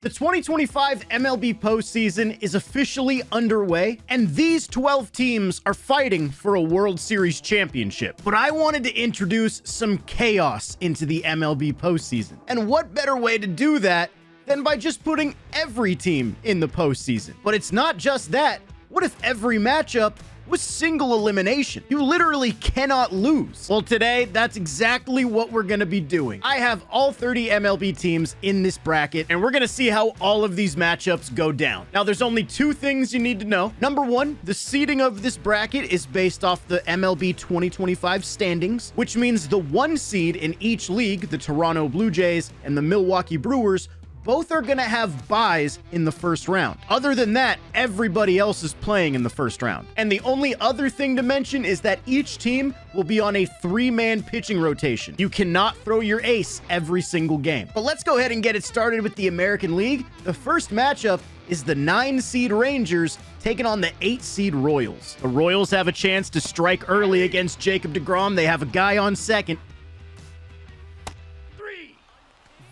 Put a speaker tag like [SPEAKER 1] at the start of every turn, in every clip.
[SPEAKER 1] The 2025 MLB postseason is officially underway, and these 12 teams are fighting for a World Series championship. But I wanted to introduce some chaos into the MLB postseason. And what better way to do that than by just putting every team in the postseason? But it's not just that. What if every matchup was single elimination? You literally cannot lose. Well, today, that's exactly what we're gonna be doing. I have all 30 MLB teams in this bracket, and we're gonna see how all of these matchups go down. Now, there's only two things you need to know. Number one, the seeding of this bracket is based off the MLB 2025 standings, which means the one seed in each league, the Toronto Blue Jays and the Milwaukee Brewers, both are going to have buys in the first round. Other than that, everybody else is playing in the first round. And the only other thing to mention is that each team will be on a 3-man pitching rotation. You cannot throw your ace every single game. But let's go ahead and get it started with the American League. The first matchup is the 9-seed Rangers taking on the 8-seed Royals. The Royals have a chance to strike early against Jacob deGrom. They have a guy on second.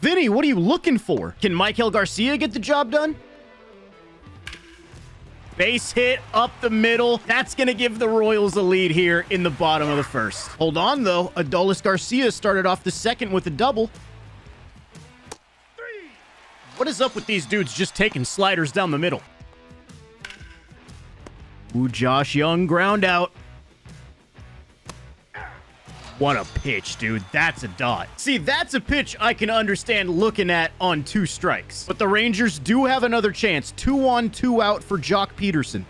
[SPEAKER 1] Vinny, what are you looking for? Can Michael Garcia get the job done? Base hit up the middle. That's going to give the Royals a lead here in the bottom of the first. Hold on, though. Adolis Garcia started off the second with a double. What is up with these dudes just taking sliders down the middle? Ooh, Josh Young, ground out. What a pitch, dude. That's a dot. See, that's a pitch I can understand looking at on 2 strikes. But the Rangers do have another chance. 2 on, 2 out for Jock Peterson.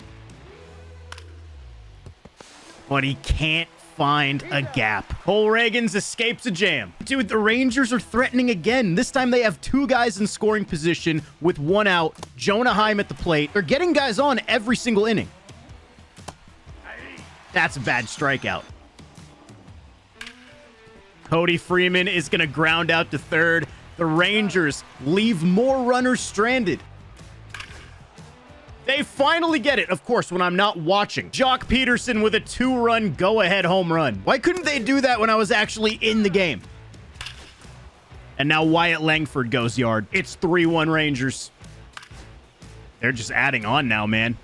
[SPEAKER 1] But he can't find a gap. Cole Reagans escapes a jam. Dude, the Rangers are threatening again. This time they have 2 guys in scoring position with 1 out. Jonah Heim at the plate. They're getting guys on every single inning. That's a bad strikeout. Cody Freeman is going to ground out to third. The Rangers leave more runners stranded. They finally get it, of course, when I'm not watching. Jock Peterson with a 2-run go-ahead home run. Why couldn't they do that when I was actually in the game? And now Wyatt Langford goes yard. It's 3-1 Rangers. They're just adding on now, man.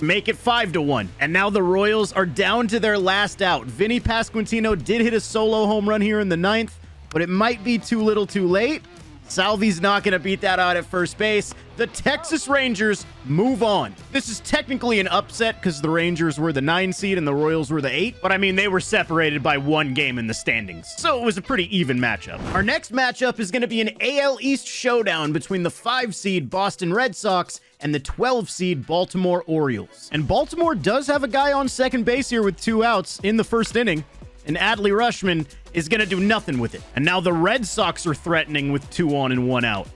[SPEAKER 1] Make it 5-1. And now the Royals are down to their last out. Vinny Pasquantino did hit a solo home run here in the 9th, but it might be too little too late. Salvi's not going to beat that out at first base. The Texas Rangers move on. This is technically an upset because the Rangers were the 9 seed and the Royals were the 8. But I mean, they were separated by 1 game in the standings. So it was a pretty even matchup. Our next matchup is going to be an AL East showdown between the 5 seed Boston Red Sox and the 12 seed Baltimore Orioles. And Baltimore does have a guy on second base here with 2 outs in the first inning. And Adley Rutschman is going to do nothing with it. And now the Red Sox are threatening with 2 on and 1 out.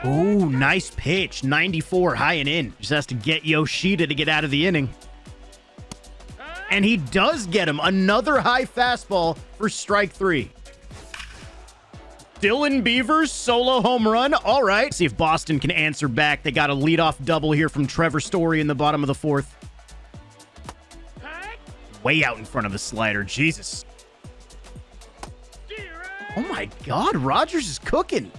[SPEAKER 1] Ooh, nice pitch. 94, high and in. Just has to get Yoshida to get out of the inning. And he does get him. Another high fastball for strike 3. Dylan Beavers, solo home run. All right. See if Boston can answer back. They got a leadoff double here from Trevor Story in the bottom of the 4th. Way out in front of the slider. Jesus. Oh my God. Rogers is cooking.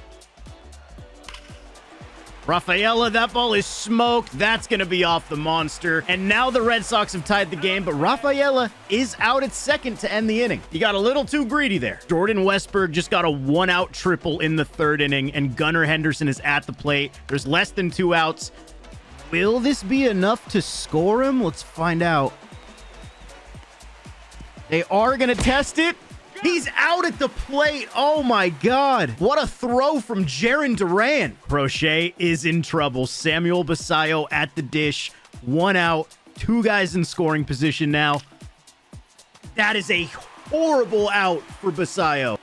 [SPEAKER 1] Rafaela, that ball is smoked. That's going to be off the monster. And now the Red Sox have tied the game, but Rafaela is out at second to end the inning. He got a little too greedy there. Jordan Westberg just got a 1-out triple in the 3rd inning, and Gunnar Henderson is at the plate. There's less than 2 outs. Will this be enough to score him? Let's find out. They are going to test it. He's out at the plate. Oh, my God. What a throw from Jarren Duran. Crochet is in trouble. Samuel Basallo at the dish. 1 out. 2 guys in scoring position now. That is a horrible out for Basallo.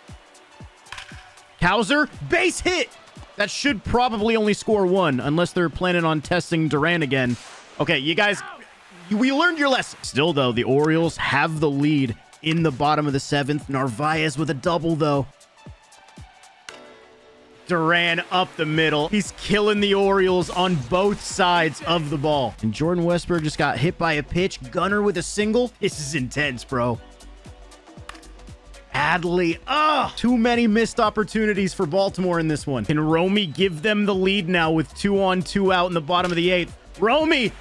[SPEAKER 1] Cowser, base hit. That should probably only score 1, unless they're planning on testing Duran again. Okay, you guys, we learned your lesson. Still, though, the Orioles have the lead in the bottom of the 7th. Narvaez with a double, though. Duran up the middle. He's killing the Orioles on both sides of the ball. And Jordan Westberg just got hit by a pitch. Gunnar with a single. This is intense, bro. badly. Ugh, too many missed opportunities for Baltimore in this one. Can Romy give them the lead now with 2 on, 2 out in the bottom of the 8th? Romy!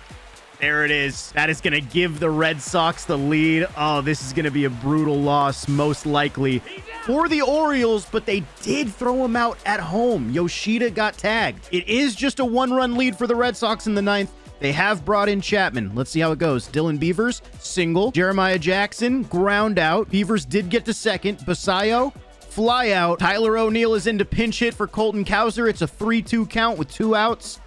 [SPEAKER 1] There it is. That is going to give the Red Sox the lead. Oh, this is going to be a brutal loss, most likely, for the Orioles, but they did throw him out at home. Yoshida got tagged. It is just a 1-run lead for the Red Sox in the 9th. They have brought in Chapman. Let's see how it goes. Dylan Beavers, single. Jeremiah Jackson, ground out. Beavers did get to second. Basayo, fly out. Tyler O'Neill is into pinch hit for Colton Cowser. It's a 3-2 count with 2 outs.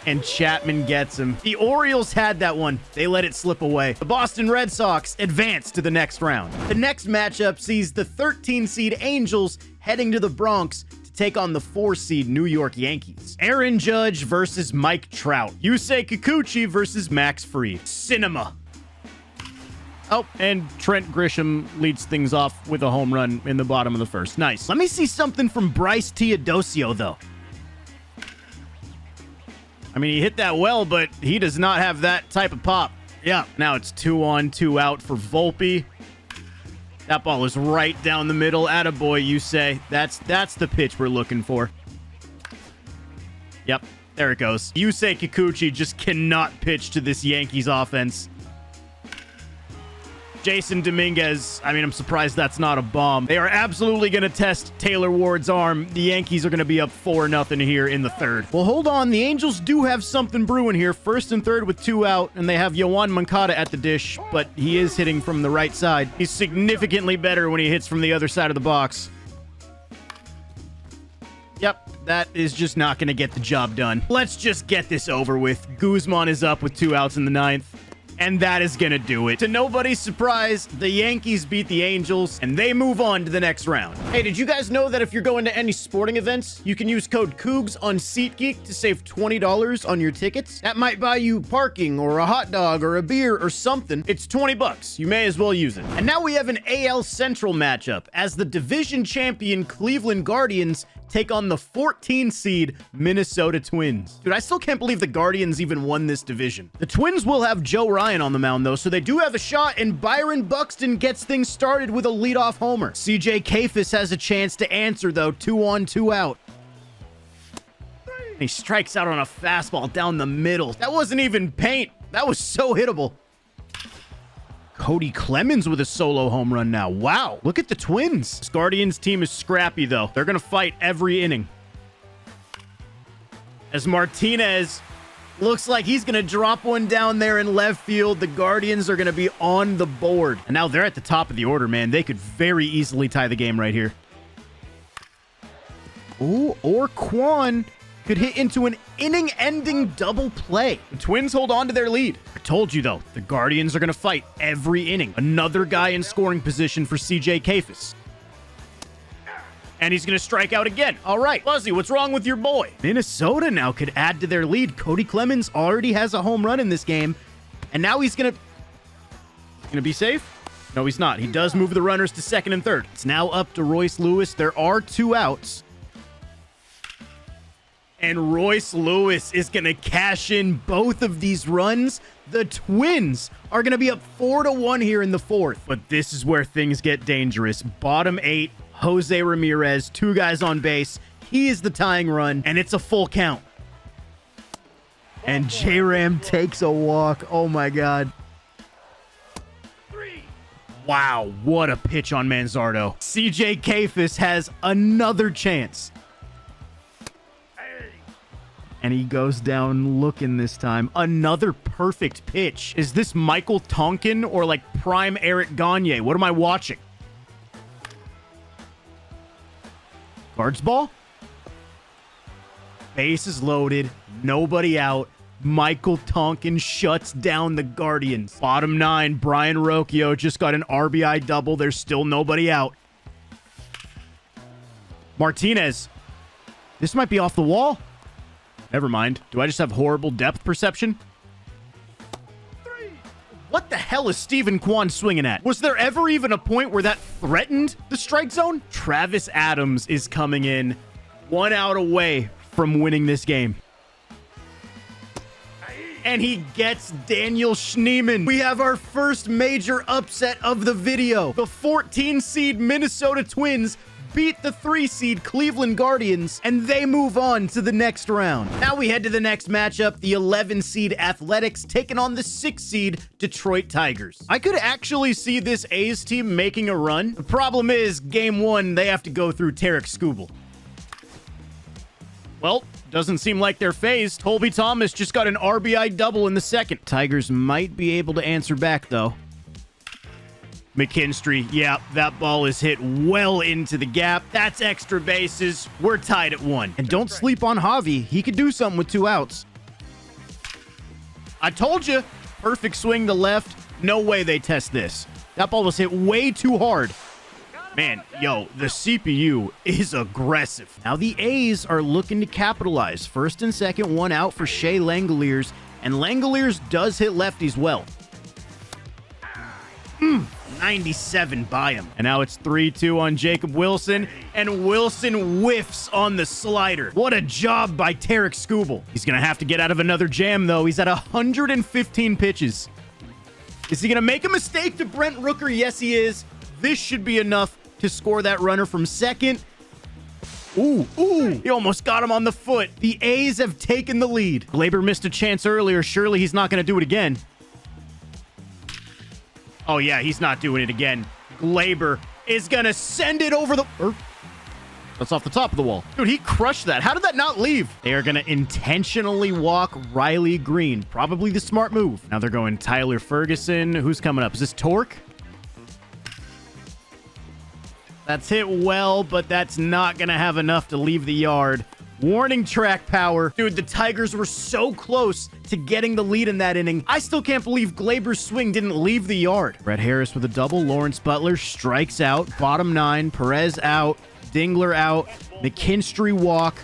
[SPEAKER 1] And Chapman gets him. The Orioles had that one. They let it slip away. The Boston Red Sox advance to the next round. The next matchup sees the 13-seed Angels heading to the Bronx to take on the 4-seed New York Yankees. Aaron Judge versus Mike Trout. Yusei Kikuchi versus Max Fried. Cinema. Oh, and Trent Grisham leads things off with a home run in the bottom of the 1st. Nice. Let me see something from Bryce Teodosio, though. I mean, he hit that well, but he does not have that type of pop. Yeah, now it's 2 on, 2 out for Volpe. That ball is right down the middle. Attaboy, you say. That's the pitch we're looking for. Yep, there it goes. Yusei Kikuchi just cannot pitch to this Yankees offense. Jason Dominguez, I mean, I'm surprised that's not a bomb. They are absolutely going to test Taylor Ward's arm. The Yankees are going to be up 4-0 here in the 3rd. Well, hold on. The Angels do have something brewing here. 1st and 3rd with 2 out, and they have Yohan Moncada at the dish, but he is hitting from the right side. He's significantly better when he hits from the other side of the box. Yep, that is just not going to get the job done. Let's just get this over with. Guzman is up with 2 outs in the 9th. And that is going to do it. To nobody's surprise, the Yankees beat the Angels, and they move on to the next round. Hey, did you guys know that if you're going to any sporting events, you can use code COOGS on SeatGeek to save $20 on your tickets? That might buy you parking or a hot dog or a beer or something. It's $20. You may as well use it. And now we have an AL Central matchup as the division champion Cleveland Guardians take on the 14-seed Minnesota Twins. Dude, I still can't believe the Guardians even won this division. The Twins will have Joe Ryan on the mound, though, so they do have a shot, and Byron Buxton gets things started with a leadoff homer. CJ Kayfus has a chance to answer, though. 2 on, 2 out. He strikes out on a fastball down the middle. That wasn't even paint. That was so hittable. Cody Clemens with a solo home run now. Wow, look at the Twins. This Guardians team is scrappy, though. They're going to fight every inning. As Martinez looks like he's going to drop one down there in left field, the Guardians are going to be on the board. And now they're at the top of the order, man. They could very easily tie the game right here. Ooh, or Kwan could hit into an inning-ending double play. The Twins hold on to their lead. I told you, though, the Guardians are going to fight every inning. Another guy in scoring position for CJ Kayfus. And he's going to strike out again. All right, Fuzzy, what's wrong with your boy? Minnesota now could add to their lead. Cody Clemens already has a home run in this game. And now he's going to be safe? No, he's not. He does move the runners to 2nd and 3rd. It's now up to Royce Lewis. There are 2 outs. And Royce Lewis is going to cash in both of these runs. The Twins are going to be up 4-1 here in the 4th. But this is where things get dangerous. Bottom 8, Jose Ramirez, 2 guys on base. He is the tying run, and it's a full count. And J-Ram takes a walk. Oh, my God. Wow, what a pitch on Manzardo. CJ Kayfus has another chance. And he goes down looking this time. Another perfect pitch. Is this Michael Tonkin or like prime Eric Gagne? What am I watching? Guards ball? Base is loaded. Nobody out. Michael Tonkin shuts down the Guardians. Bottom 9, Brian Rocchio just got an RBI double. There's still nobody out. Martinez. This might be off the wall. Never mind. Do I just have horrible depth perception? What the hell is Steven Kwan swinging at? Was there ever even a point where that threatened the strike zone? Travis Adams is coming in 1 out away from winning this game. and he gets Daniel Schneemann. We have our first major upset of the video. The 14-seed Minnesota Twins beat the 3-seed Cleveland Guardians, and they move on to the next round. Now we head to the next matchup, the 11-seed Athletics taking on the 6-seed Detroit Tigers. I could actually see this A's team making a run. The problem is, game 1, they have to go through Tarek Skubal. Well, doesn't seem like they're phased. Colby Thomas just got an RBI double in the second. Tigers might be able to answer back, though. McKinstry, yeah, that ball is hit well into the gap. That's extra bases. We're tied at 1. And don't sleep on Javi. He could do something with 2 outs. I told you. Perfect swing to left. No way they test this. That ball was hit way too hard. Man, yo, the CPU is aggressive. Now the A's are looking to capitalize. First and second, 1 out for Shea Langoliers. And Langoliers does hit lefties well. 97 by him. And now it's 3-2 on Jacob Wilson, and Wilson whiffs on the slider. What a job by Tarek Skubal. He's gonna have to get out of another jam, though. He's at 115 pitches. Is he gonna make a mistake to Brent Rooker? Yes, he is. This should be enough to score that runner from second. Ooh, he almost got him on the foot. The A's have taken the lead. Gleyber missed a chance earlier. Surely he's not gonna do it again. Oh, yeah, he's not doing it again. Gleyber is going to send it over the... That's off the top of the wall. Dude, he crushed that. How did that not leave? They are going to intentionally walk Riley Green. Probably the smart move. Now they're going Tyler Ferguson. Who's coming up? Is this Torque? That's hit well, but that's not going to have enough to leave the yard. Warning track power. Dude, the Tigers were so close to getting the lead in that inning. I still can't believe Gleyber's swing didn't leave the yard. Brett Harris with a double. Lawrence Butler strikes out. Bottom 9. Perez out. Dingler out. McKinstry walk.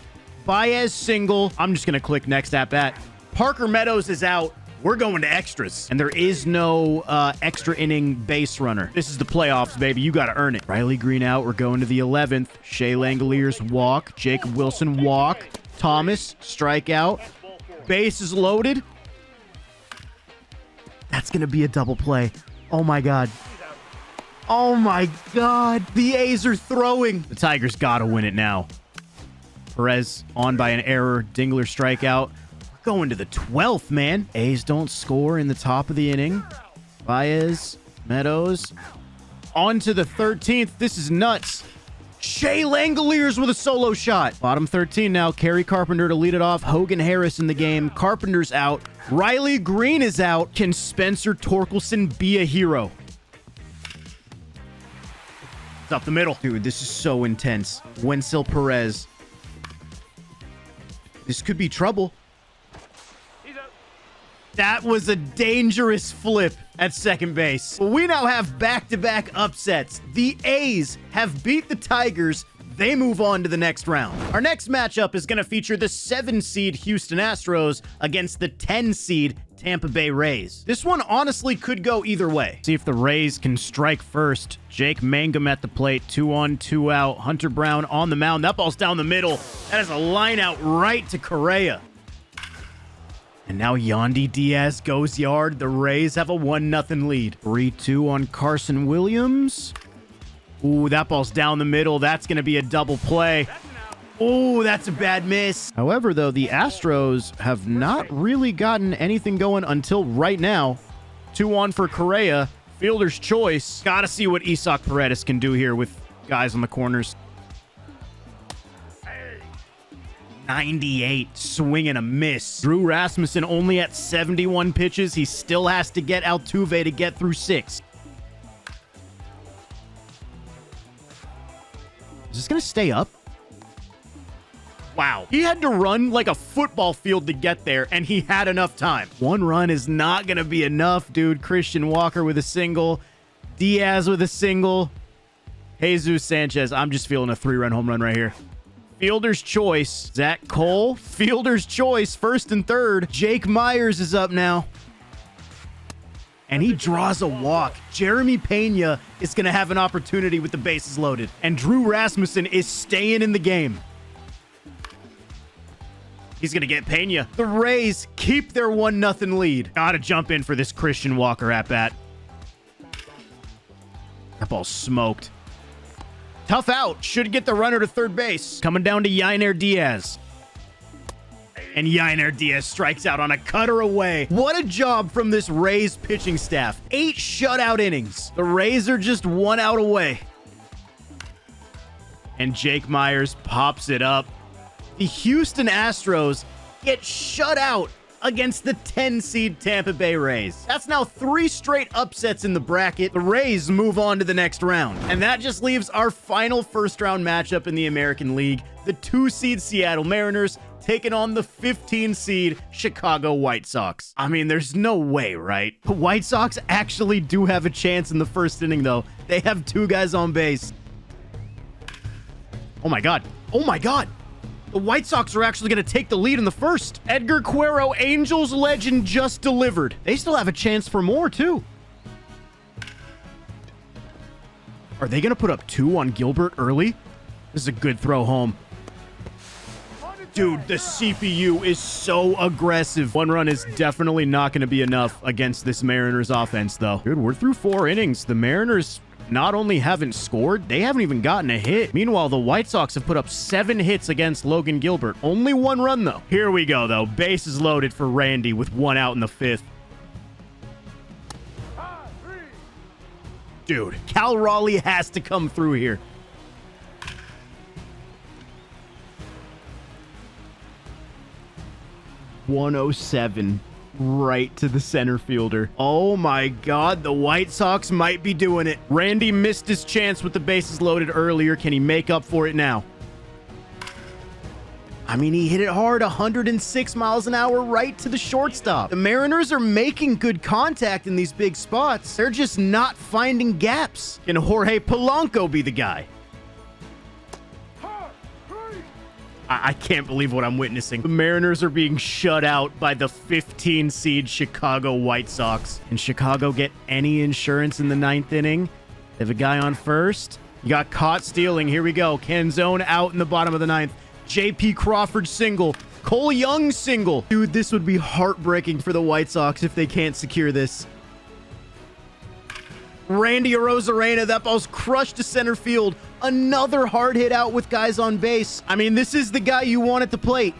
[SPEAKER 1] Baez single. I'm just going to click next at bat. Parker Meadows is out. We're going to extras. And there is no extra inning base runner. This is the playoffs, baby. You got to earn it. Riley Green out. We're going to the 11th. Shea Langoliers walk. Jacob Wilson walk. Thomas strikeout. Base is loaded. That's going to be a double play. Oh, my God. Oh, my God. The A's are throwing. The Tigers got to win it now. Perez on by an error. Dingler strikeout. Going to the 12th, man. A's don't score in the top of the inning. Baez, Meadows. On to the 13th. This is nuts. Shea Langoliers with a solo shot. Bottom 13 now. Kerry Carpenter to lead it off. Hogan Harris in the game. Carpenter's out. Riley Green is out. Can Spencer Torkelson be a hero? It's up the middle. Dude, this is so intense. Wenzel Perez. This could be trouble. That was a dangerous flip at second base. We now have back-to-back upsets. The A's have beat the Tigers. They move on to the next round. Our next matchup is going to feature the 7-seed Houston Astros against the 10-seed Tampa Bay Rays. This one honestly could go either way. See if the Rays can strike first. Jake Mangum at the plate. 2 on, 2 out. Hunter Brown on the mound. That ball's down the middle. That is a line out right to Correa. And now Yandy Diaz goes yard. The Rays have a 1-0 lead. 3-2 on Carson Williams. Ooh, that ball's down the middle. That's going to be a double play. Ooh, that's a bad miss. However, though, the Astros have not really gotten anything going until right now. 2 on for Correa. Fielder's choice. Got to see what Isaac Paredes can do here with guys on the corners. 98, swing and a miss. Drew Rasmussen only at 71 pitches. He still has to get Altuve to get through 6. Is this going to stay up? Wow. He had to run like a football field to get there, and he had enough time. 1 run is not going to be enough, dude. Christian Walker with a single. Diaz with a single. Jesus Sanchez. I'm just feeling a 3-run home run right here. Fielder's choice. Zach Cole. Fielder's choice. First and third. Jake Myers is up now. And he draws a walk. Jeremy Pena is going to have an opportunity with the bases loaded. And Drew Rasmussen is staying in the game. He's gonna get Pena. The Rays keep their 1-0 lead. Gotta jump in for this Christian Walker at bat. That ball's smoked. Tough out. Should get the runner to third base. Coming down to Yainer Diaz. And Yainer Diaz strikes out on a cutter away. What a job from this Rays pitching staff. 8 shutout innings. The Rays are just 1 out away. And Jake Myers pops it up. The Houston Astros get shut out against the 10-seed Tampa Bay Rays. That's now 3 straight upsets in the bracket. The Rays move on to the next round. And that just leaves our final first-round matchup in the American League. The 2-seed Seattle Mariners taking on the 15-seed Chicago White Sox. I mean, there's no way, right? The White Sox actually do have a chance in the first inning, though. They have 2 guys on base. Oh my God. Oh my God. The White Sox are actually going to take the lead in the first. Edgar Cuero, Angels legend, just delivered. They still have a chance for more, too. Are they going to put up 2 on Gilbert early? This is a good throw home. Dude, the CPU is so aggressive. 1 run is definitely not going to be enough against this Mariners offense, though. Dude, we're through 4 innings. The Mariners not only haven't scored, they haven't even gotten a hit. Meanwhile, the White Sox have put up 7 hits against Logan Gilbert. Only 1 run, though. Here we go, though. Bases loaded for Randy with 1 out in the 5th. Dude, Cal Raleigh has to come through here. .107 right to the center fielder. Oh my God, the White Sox might be doing it. Randy missed his chance with the bases loaded earlier. Can he make up for it now? I mean, he hit it hard, 106 miles an hour right to the shortstop. The Mariners are making good contact in these big spots. They're just not finding gaps. Can Jorge Polanco be the guy? I can't believe what I'm witnessing. The Mariners are being shut out by the 15-seed Chicago White Sox. Can Chicago get any insurance in the 9th inning? They have a guy on first. He got caught stealing. Here we go. Canzone out in the bottom of the 9th. J.P. Crawford single. Cole Young single. Dude, this would be heartbreaking for the White Sox if they can't secure this. Randy Arozarena, that ball's crushed to center field. Another hard hit out with guys on base. I mean, this is the guy you want at the plate.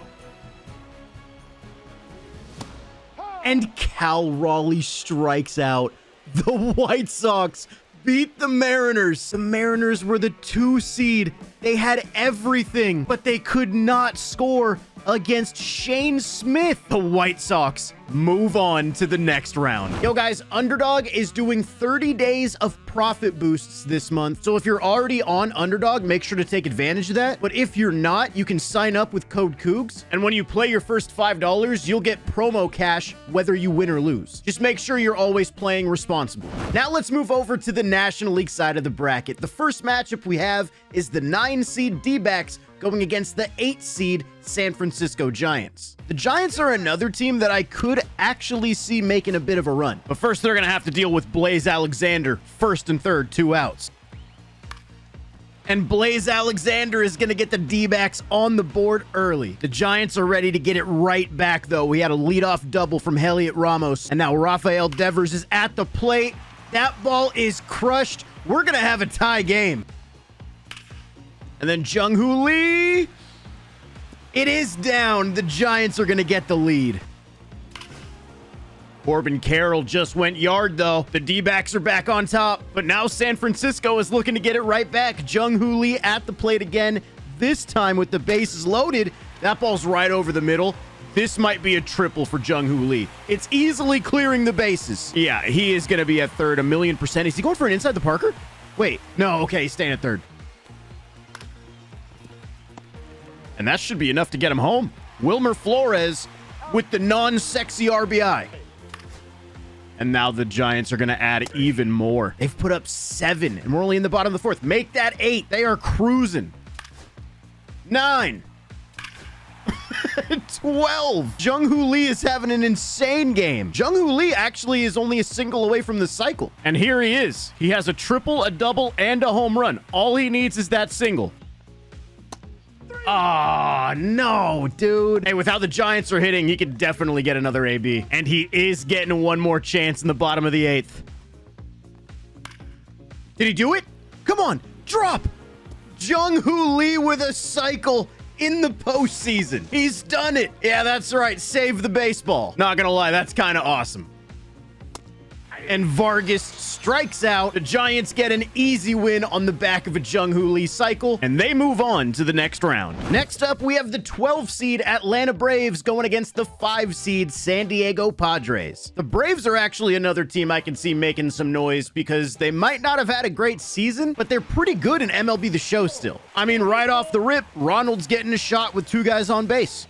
[SPEAKER 1] And Cal Raleigh strikes out. The White Sox beat the Mariners. The Mariners were the 2 seed. They had everything, but they could not score against Shane Smith. The White Sox move on to the next round. Yo guys, Underdog is doing 30 days of profit boosts this month. So if you're already on Underdog, make sure to take advantage of that. But if you're not, you can sign up with code Cougs. And when you play your first $5, you'll get promo cash whether you win or lose. Just make sure you're always playing responsibly. Now let's move over to the National League side of the bracket. The first matchup we have is the 9-seed D-backs going against the 8-seed San Francisco Giants. The Giants are another team that I could actually see making a bit of a run. But first, they're going to have to deal with Blaze Alexander. First and third, 2 outs. And Blaze Alexander is going to get the D-backs on the board early. The Giants are ready to get it right back, though. We had a leadoff double from Heliot Ramos. And now Rafael Devers is at the plate. That ball is crushed. We're going to have a tie game. And then Jung-Hoo Lee. It is down. The Giants are going to get the lead. Corbin Carroll just went yard, though. The D-backs are back on top. But now San Francisco is looking to get it right back. Jung-Hoo Lee at the plate again. This time with the bases loaded. That ball's right over the middle. This might be a triple for Jung-Hoo Lee. It's easily clearing the bases. Yeah, he is going to be at third 1,000,000%. Is he going for an inside the Parker? Wait, no, okay, he's staying at third. And that should be enough to get him home. Wilmer Flores with the non-sexy RBI. And now the Giants are going to add even more. They've put up 7, and we're only in the bottom of the 4th. Make that 8. They are cruising. 9. 12. Jung-Hoo Lee is having an insane game. Jung-Hoo Lee actually is only a single away from the cycle. And here he is. He has a triple, a double, and a home run. All he needs is that single. Ah, Oh, no, dude. Hey, with how the Giants are hitting, he could definitely get another AB. And he is getting one more chance in the bottom of the 8th. Did he do it? Come on, drop. Jung-Hoo Lee with a cycle in the postseason. He's done it. Yeah, that's right. Save the baseball. Not gonna lie, that's kind of awesome. And Vargas strikes out. The Giants get an easy win on the back of a Jung-Hoo Lee cycle, and they move on to the next round. Next up, we have the 12 seed Atlanta Braves going against the 5 seed San Diego Padres. The Braves are actually another team I can see making some noise because they might not have had a great season, but they're pretty good in MLB The Show still. I mean, right off the rip, Ronald's getting a shot with 2 guys on base.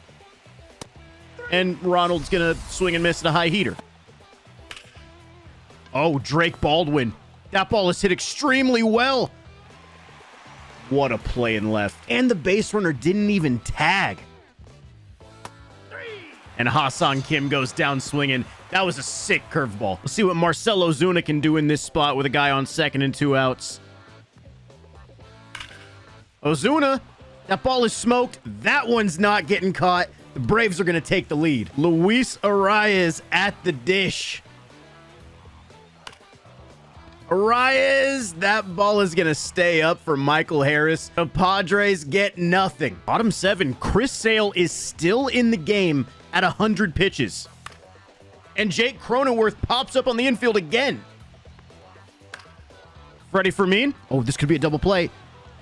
[SPEAKER 1] And Ronald's gonna swing and miss at a high heater. Oh, Drake Baldwin. That ball is hit extremely well. What a play in left. And the base runner didn't even tag. And Ha-Seong Kim goes down swinging. That was a sick curveball. Let's see what Marcell Ozuna can do in this spot with a guy on 2nd and 2 outs. Ozuna. That ball is smoked. That one's not getting caught. The Braves are going to take the lead. Luis Arias at the dish. Arias, that ball is going to stay up for Michael Harris. The Padres get nothing. Bottom 7, Chris Sale is still in the game at 100 pitches. And Jake Cronenworth pops up on the infield again. Freddie Fermin. Oh, this could be a double play.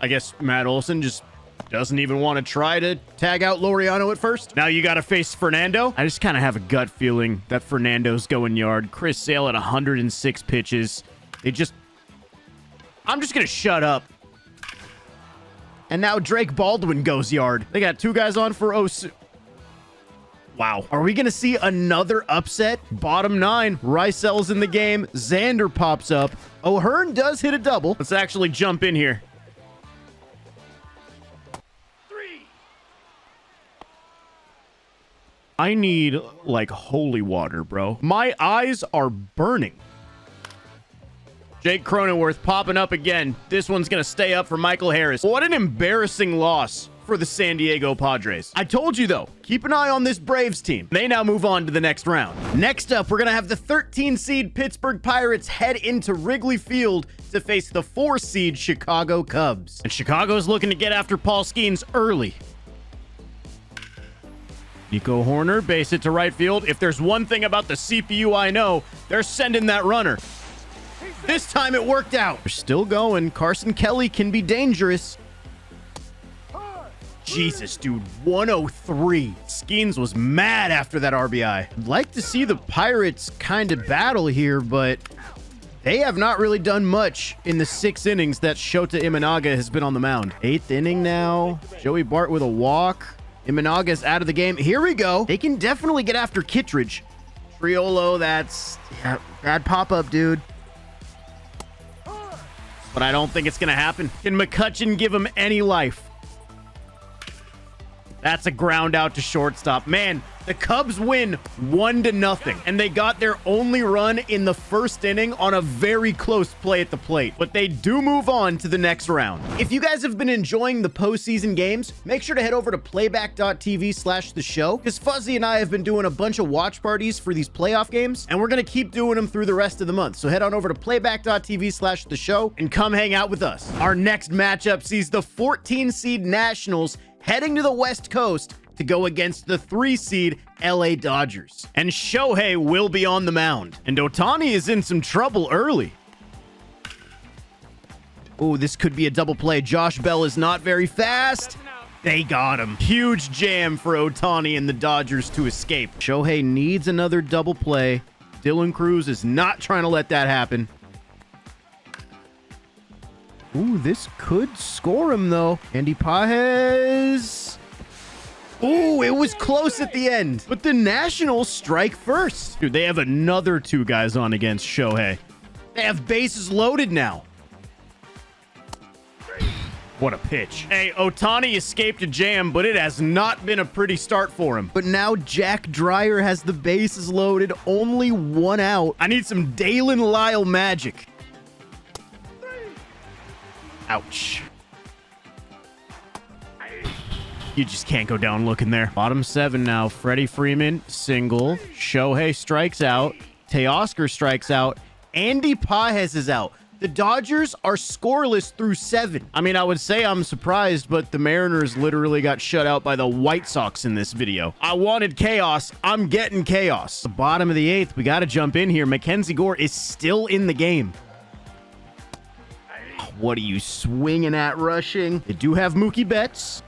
[SPEAKER 1] I guess Matt Olson just doesn't even want to try to tag out Laureano at first. Now you got to face Fernando. I just kind of have a gut feeling that Fernando's going yard. Chris Sale at 106 pitches. I'm just going to shut up. And now Drake Baldwin goes yard. They got 2 guys on for Osu. Wow. Are we going to see another upset? Bottom 9, Reisel's in the game. Xander pops up. O'Hearn does hit a double. Let's actually jump in here. 3. I need, like, holy water, bro. My eyes are burning. Jake Cronenworth popping up again. This one's going to stay up for Michael Harris. What an embarrassing loss for the San Diego Padres. I told you, though, keep an eye on this Braves team. They now move on to the next round. Next up, we're going to have the 13 seed Pittsburgh Pirates head into Wrigley Field to face the 4 seed Chicago Cubs. And Chicago's looking to get after Paul Skeens early. Nico Horner, base hit to right field. If there's one thing about the CPU I know, they're sending that runner. This time it worked out. They're still going. Carson Kelly can be dangerous. Jesus, dude. 103. Skeens was mad after that RBI. I'd like to see the Pirates kind of battle here, but they have not really done much in the 6 innings that Shota Imanaga has been on the mound. 8th inning now. Joey Bart with a walk. Imanaga's out of the game. Here we go. They can definitely get after Kittredge. Triolo, that's bad pop-up, dude. But I don't think it's going to happen. Can McCutchen give him any life? That's a ground out to shortstop. Man, the Cubs win 1-0. And they got their only run in the 1st inning on a very close play at the plate. But they do move on to the next round. If you guys have been enjoying the postseason games, make sure to head over to playback.tv/the show, because Fuzzy and I have been doing a bunch of watch parties for these playoff games, and we're going to keep doing them through the rest of the month. So head on over to playback.tv/the show and come hang out with us. Our next matchup sees the 14 seed Nationals heading to the West Coast to go against the 3 seed LA Dodgers. And Shohei will be on the mound. And Ohtani is in some trouble early. Oh, this could be a double play. Josh Bell is not very fast. They got him. Huge jam for Ohtani and the Dodgers to escape. Shohei needs another double play. Dylan Cruz is not trying to let that happen. Ooh, this could score him, though. Andy Pages. Ooh, it was close at the end. But the Nationals strike first. Dude, they have another 2 guys on against Shohei. They have bases loaded now. What a pitch. Hey, Ohtani escaped a jam, but it has not been a pretty start for him. But now Jack Dreyer has the bases loaded, only 1 out. I need some Dalen Lyle magic. Ouch. You just can't go down looking there. Bottom 7 now. Freddie Freeman, single. Shohei strikes out. Teoscar strikes out. Andy Pages is out. The Dodgers are scoreless through 7. I mean, I would say I'm surprised, but the Mariners literally got shut out by the White Sox in this video. I wanted chaos. I'm getting chaos. The bottom of the 8th, we got to jump in here. Mackenzie Gore is still in the game. What are you swinging at rushing? They do have Mookie Betts.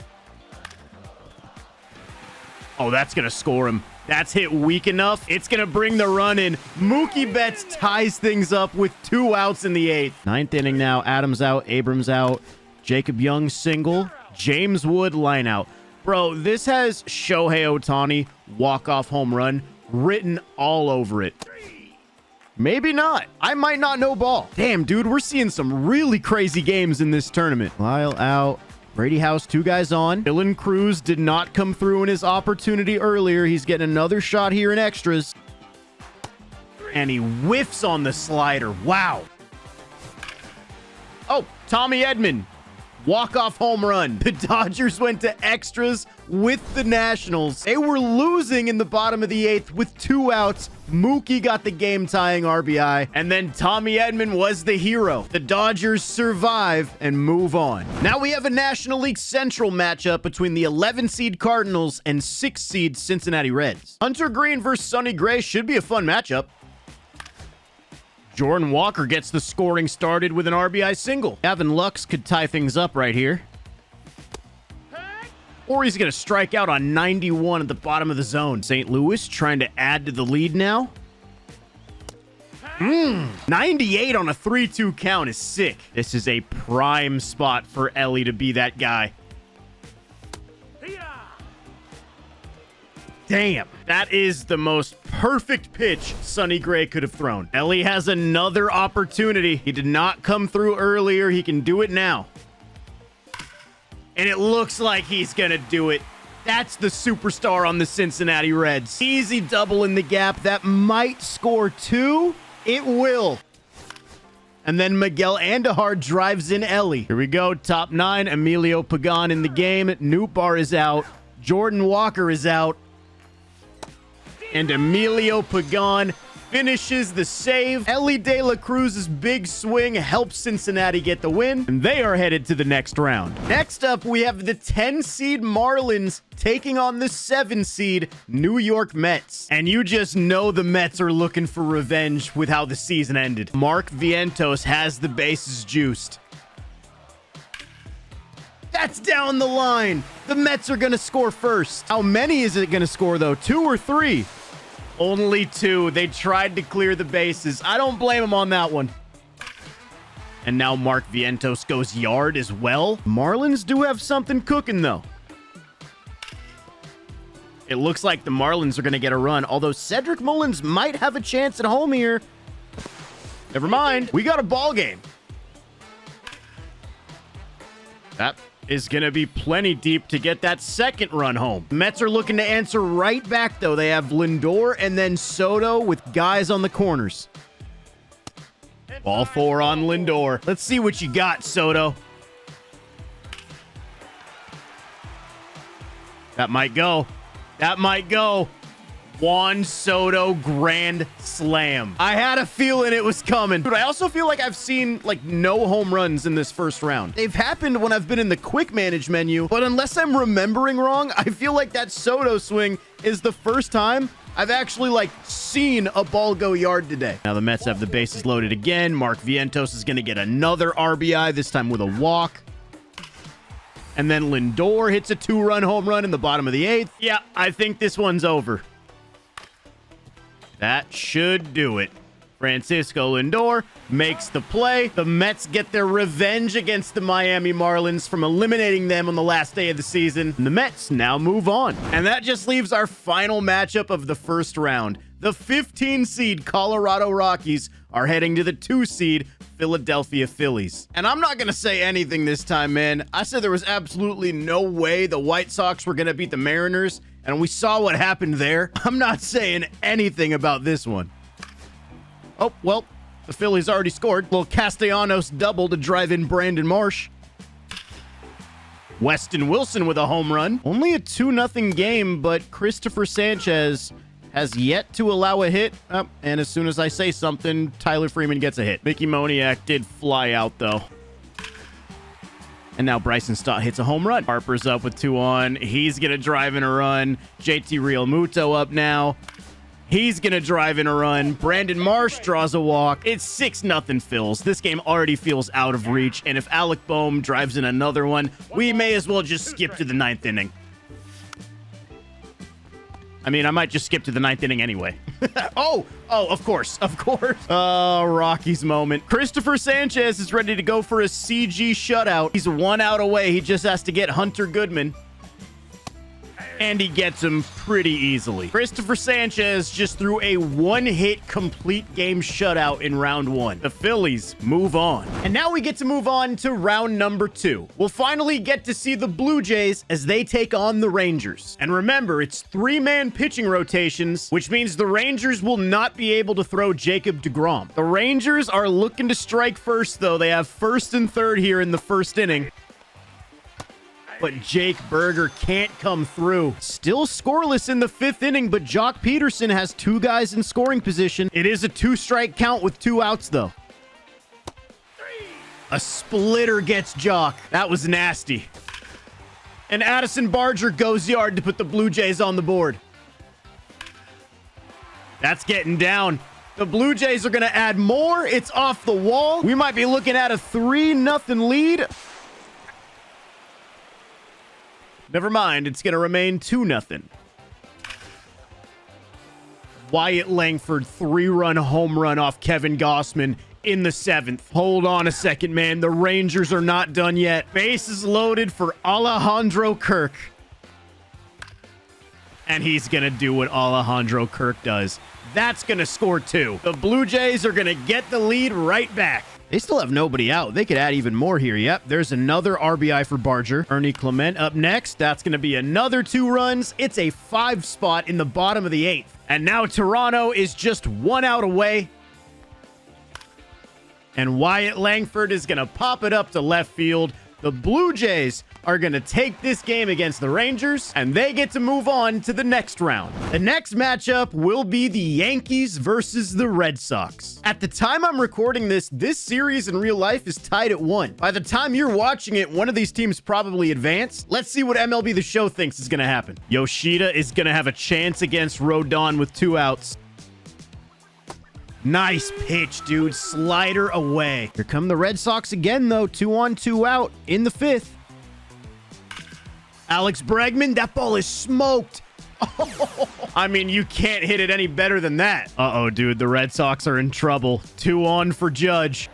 [SPEAKER 1] Oh, that's going to score him. That's hit weak enough. It's going to bring the run in. Mookie Betts ties things up with 2 outs in the 8th. 9th inning now. Adams out. Abrams out. Jacob Young single. James Wood line out. Bro, this has Shohei Ohtani walk-off home run written all over it. Maybe not. I might not know ball. Damn, dude, we're seeing some really crazy games in this tournament. Lyle out. Brady House, 2 guys on. Dylan Cruz did not come through in his opportunity earlier. He's getting another shot here in extras. And he whiffs on the slider. Wow. Oh, Tommy Edman. Walk-off home run. The Dodgers went to extras with the Nationals. They were losing in the bottom of the 8th with 2 outs. Mookie got the game-tying RBI, and then Tommy Edman was the hero. The Dodgers survive and move on. Now we have a National League Central matchup between the 11 seed Cardinals and 6 seed Cincinnati Reds. Hunter Green versus Sonny Gray should be a fun matchup. Jordan Walker gets the scoring started with an RBI single. Gavin Lux could tie things up right here. Or he's going to strike out on 91 at the bottom of the zone. St. Louis trying to add to the lead now. 98 on a 3-2 count is sick. This is a prime spot for Ellie to be that guy. Damn, that is the most perfect pitch Sonny Gray could have thrown. Ellie has another opportunity. He did not come through earlier. He can do it now. And it looks like he's going to do it. That's the superstar on the Cincinnati Reds. Easy double in the gap. That might score 2. It will. And then Miguel Andujar drives in Ellie. Here we go. Top 9. Emilio Pagan in the game. Nootbaar is out. Jordan Walker is out. And Emilio Pagan finishes the save. Ellie De La Cruz's big swing helps Cincinnati get the win, and they are headed to the next round. Next up, we have the 10 seed Marlins taking on the 7 seed New York Mets. And you just know the Mets are looking for revenge with how the season ended. Mark Vientos has the bases juiced. That's down the line. The Mets are going to score first. How many is it going to score, though? 2 or 3? Only 2. They tried to clear the bases. I don't blame them on that one. And now Mark Vientos goes yard as well. Marlins do have something cooking, though. It looks like the Marlins are going to get a run, although Cedric Mullins might have a chance at home here. Never mind. We got a ball game. That is going to be plenty deep to get that second run home. The Mets are looking to answer right back, though. They have Lindor and then Soto with guys on the corners. Ball 4 on Lindor. Let's see what you got, Soto. That might go. That might go. Juan Soto grand slam. I had a feeling it was coming. But I also feel like I've seen like no home runs in this first round. They've happened when I've been in the quick manage menu, but unless I'm remembering wrong, I feel like that Soto swing is the first time I've actually like seen a ball go yard today. Now the Mets have the bases loaded again. Mark Vientos is going to get another RBI, this time with a walk. And then Lindor hits a 2-run home run in the bottom of the 8th. Yeah, I think this one's over. That should do it. Francisco Lindor makes the play. The Mets get their revenge against the Miami Marlins from eliminating them on the last day of the season. And the Mets now move on. And that just leaves our final matchup of the first round. The 15 seed Colorado Rockies are heading to the 2 seed Philadelphia Phillies. And I'm not going to say anything this time, man. I said there was absolutely no way the White Sox were going to beat the Mariners, and we saw what happened there. I'm not saying anything about this one. Oh, well, the Phillies already scored. Little Castellanos double to drive in Brandon Marsh. Weston Wilson with a home run. Only a 2-0 game, but Christopher Sanchez has yet to allow a hit. Oh, and as soon as I say something, Tyler Freeman gets a hit. Mickey Moniak did fly out, though. And now Bryson Stott hits a home run. Harper's up with 2 on. He's going to drive in a run. JT Realmuto up now. He's going to drive in a run. Brandon Marsh draws a walk. It's 6-0 Phils. This game already feels out of reach. And if Alec Boehm drives in another one, we may as well just skip to the 9th inning. I mean, I might just skip to the 9th inning anyway. Oh, of course. Oh, Rocky's moment. Christopher Sanchez is ready to go for a CG shutout. He's 1 out away. He just has to get Hunter Goodman. And he gets him pretty easily. Christopher Sanchez just threw a 1-hit complete game shutout in round 1. The Phillies move on. And now we get to move on to round number 2. We'll finally get to see the Blue Jays as they take on the Rangers. And remember, it's 3-man pitching rotations, which means the Rangers will not be able to throw Jacob deGrom. The Rangers are looking to strike first, though. They have 1st and 3rd here in the 1st inning. But Jake Berger can't come through. Still scoreless in the 5th inning, but Jock Peterson has 2 guys in scoring position. It is a 2-strike count with 2 outs, though. A splitter gets Jock. That was nasty. And Addison Barger goes yard to put the Blue Jays on the board. That's getting down. The Blue Jays are going to add more. It's off the wall. We might be looking at a 3-0 lead. Never mind, it's going to remain 2-0. Wyatt Langford, 3-run home run off Kevin Gossman in the 7th. Hold on a second, man. The Rangers are not done yet. Bases loaded for Alejandro Kirk. And he's going to do what Alejandro Kirk does. That's going to score 2. The Blue Jays are going to get the lead right back. They still have nobody out. They could add even more here. Yep, there's another RBI for Barger. Ernie Clement up next. That's going to be another 2 runs. It's a 5 spot in the bottom of the 8th. And now Toronto is just 1 out away. And Wyatt Langford is going to pop it up to left field. The Blue Jays are going to take this game against the Rangers, and they get to move on to the next round. The next matchup will be the Yankees versus the Red Sox. At the time I'm recording this series in real life is tied at 1. By the time you're watching it, one of these teams probably advanced. Let's see what MLB The Show thinks is going to happen. Yoshida is going to have a chance against Rodon with 2 outs. Nice pitch, dude. Slider away. Here come the Red Sox again, though. 2 on, 2 out in the 5th. Alex Bregman, that ball is smoked. Oh, I mean, you can't hit it any better than that. Uh-oh, dude. The Red Sox are in trouble. 2 on for Judge.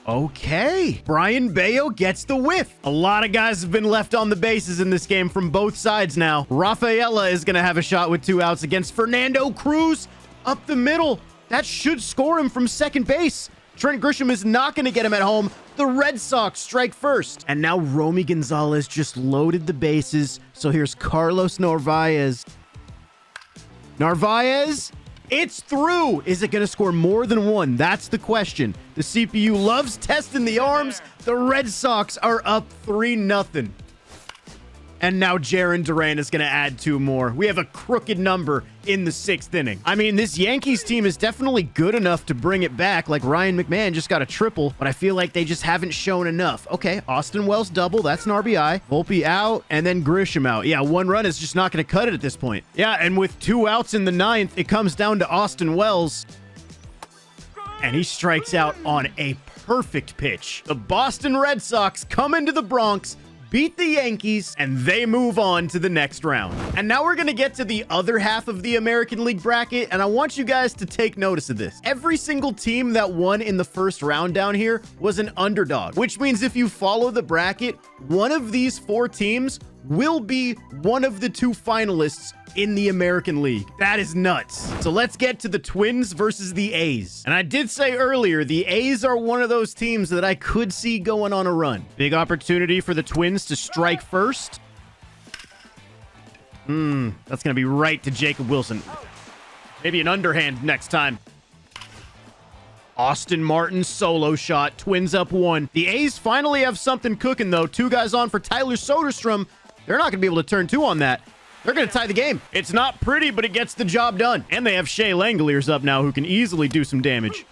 [SPEAKER 1] Okay. Brian Bayo gets the whiff. A lot of guys have been left on the bases in this game from both sides now. Rafaela is going to have a shot with 2 outs against Fernando Cruz up the middle. That should score him from second base. Trent Grisham is not going to get him at home. The Red Sox strike first. And now Romy Gonzalez just loaded the bases. So here's Carlos Narvaez. Narvaez, it's through. Is it going to score more than 1? That's the question. The CPU loves testing the arms. The Red Sox are up 3-0. And now Jarren Duran is going to add 2 more. We have a crooked number in the 6th inning. I mean, this Yankees team is definitely good enough to bring it back. Like Ryan McMahon just got a triple, but I feel like they just haven't shown enough. Okay, Austin Wells double. That's an RBI. Volpe out, and then Grisham out. Yeah, 1 run is just not going to cut it at this point. Yeah, and with 2 outs in the 9th, it comes down to Austin Wells. And he strikes out on a perfect pitch. The Boston Red Sox come into the Bronx, beat the Yankees, and they move on to the next round. And now we're going to get to the other half of the American League bracket, and I want you guys to take notice of this. Every single team that won in the first round down here was an underdog, which means if you follow the bracket, one of these 4 teams will be one of the 2 finalists in the American League. That is nuts. So let's get to the Twins versus the A's. And I did say earlier, the A's are one of those teams that I could see going on a run. Big opportunity for the Twins to strike first. That's going to be right to Jacob Wilson. Maybe an underhand next time. Austin Martin solo shot. Twins up 1. The A's finally have something cooking, though. 2 guys on for Tyler Soderstrom. They're not going to be able to turn 2 on that. They're going to tie the game. It's not pretty, but it gets the job done. And they have Shea Langoliers up now, who can easily do some damage.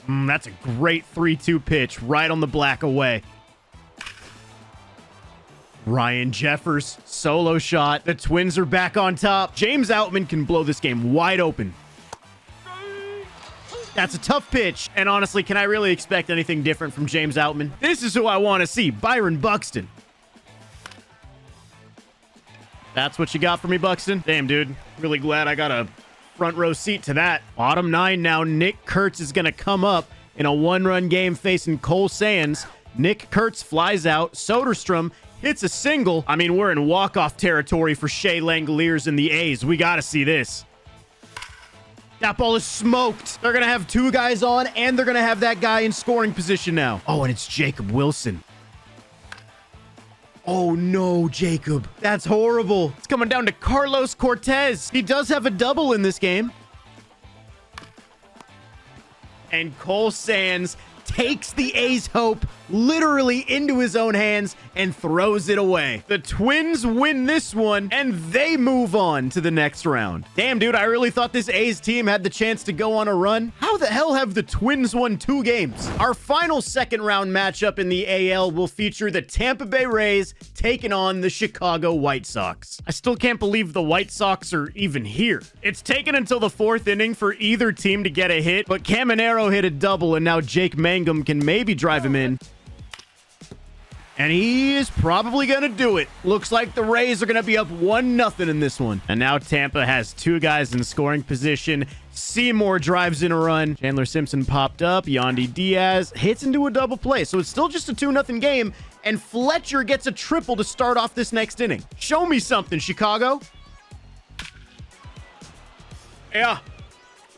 [SPEAKER 1] That's a great 3-2 pitch right on the black away. Ryan Jeffers, solo shot. The Twins are back on top. James Outman can blow this game wide open. That's a tough pitch. And honestly, can I really expect anything different from James Outman? This is who I want to see, Byron Buxton. That's what you got for me, Buxton? Damn, dude. Really glad I got a front row seat to that. Bottom 9 now. Nick Kurtz is going to come up in a 1-run game facing Cole Sands. Nick Kurtz flies out. Soderstrom hits a single. I mean, we're in walk-off territory for Shea Langoliers and the A's. We got to see this. That ball is smoked. They're going to have 2 guys on, and they're going to have that guy in scoring position now. Oh, and it's Jacob Wilson. Oh, no, Jacob. That's horrible. It's coming down to Carlos Cortez. He does have a double in this game. And Cole Sands takes the A's hope literally into his own hands and throws it away. The Twins win this one, and they move on to the next round. Damn, dude, I really thought this A's team had the chance to go on a run. How the hell have the Twins won 2 games? Our final second-round matchup in the AL will feature the Tampa Bay Rays taking on the Chicago White Sox. I still can't believe the White Sox are even here. It's taken until the 4th inning for either team to get a hit, but Caminero hit a double, and now Jake Mangum can maybe drive him in. And he is probably going to do it. Looks like the Rays are going to be up 1-0 in this one. And now Tampa has 2 guys in scoring position. Seymour drives in a run. Chandler Simpson popped up. Yandy Diaz hits into a double play. So it's still just a 2-0 game. And Fletcher gets a triple to start off this next inning. Show me something, Chicago. Yeah,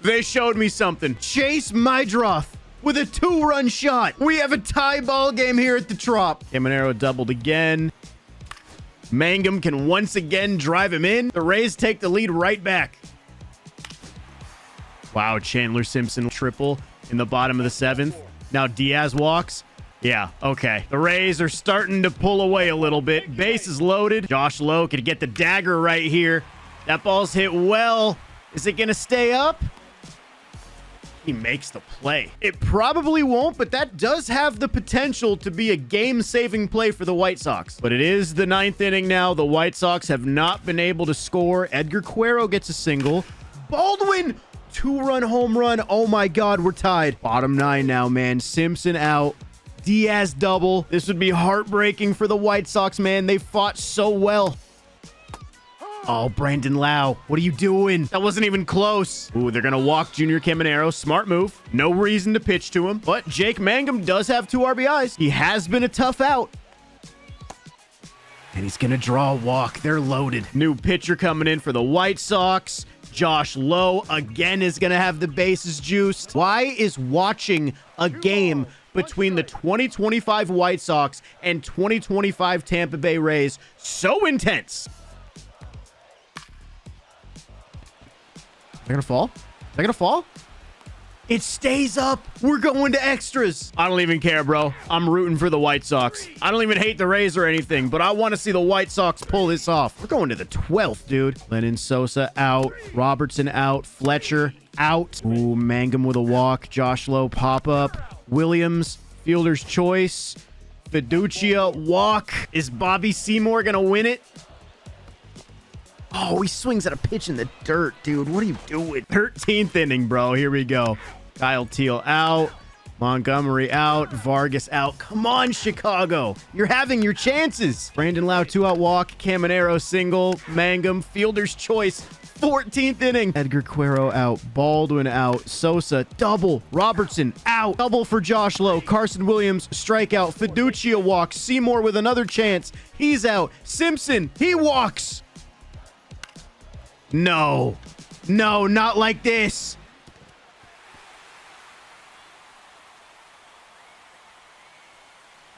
[SPEAKER 1] they showed me something. Chase Mydroth with a 2-run shot. We have a tie ball game here at the Trop. Caminero doubled again. Mangum can once again drive him in. The Rays take the lead right back. Wow, Chandler Simpson triple in the bottom of the 7th. Now Diaz walks. Yeah, okay. The Rays are starting to pull away a little bit. Base is loaded. Josh Lowe could get the dagger right here. That ball's hit well. Is it going to stay up? He makes the play. It probably won't, but that does have the potential to be a game-saving play for the White Sox. But it is the 9th inning now. The White Sox have not been able to score. Edgar Cuero gets a single. Baldwin, 2-run home run. Oh my God, we're tied. Bottom 9 now, man. Simpson out. Diaz double. This would be heartbreaking for the White Sox, man. They fought so well. Oh, Brandon Lau, what are you doing? That wasn't even close. Ooh, they're going to walk Junior Caminero. Smart move. No reason to pitch to him. But Jake Mangum does have 2 RBIs. He has been a tough out. And he's going to draw a walk. They're loaded. New pitcher coming in for the White Sox. Josh Lowe again is going to have the bases juiced. Why is watching a game between the 2025 White Sox and 2025 Tampa Bay Rays so intense? They're gonna fall? They're gonna fall? It stays up. We're going to extras. I don't even care, bro. I'm rooting for the White Sox. I don't even hate the Rays or anything, but I want to see the White Sox pull this off. We're going to the 12th, dude. Lennon Sosa out. Robertson out. Fletcher out. Ooh, Mangum with a walk. Josh Lowe pop up. Williams, fielder's choice. Fiducia walk. Is Bobby Seymour gonna win it? Oh, he swings at a pitch in the dirt, dude. What are you doing? 13th inning, bro. Here we go. Kyle Teal out. Montgomery out. Vargas out. Come on, Chicago. You're having your chances. Brandon Lau, 2-out walk. Caminero single. Mangum, fielder's choice. 14th inning. Edgar Cuero out. Baldwin out. Sosa, double. Robertson out. Double for Josh Lowe. Carson Williams, strikeout. Fiducia walks. Seymour with another chance. He's out. Simpson, he walks. No, not like this.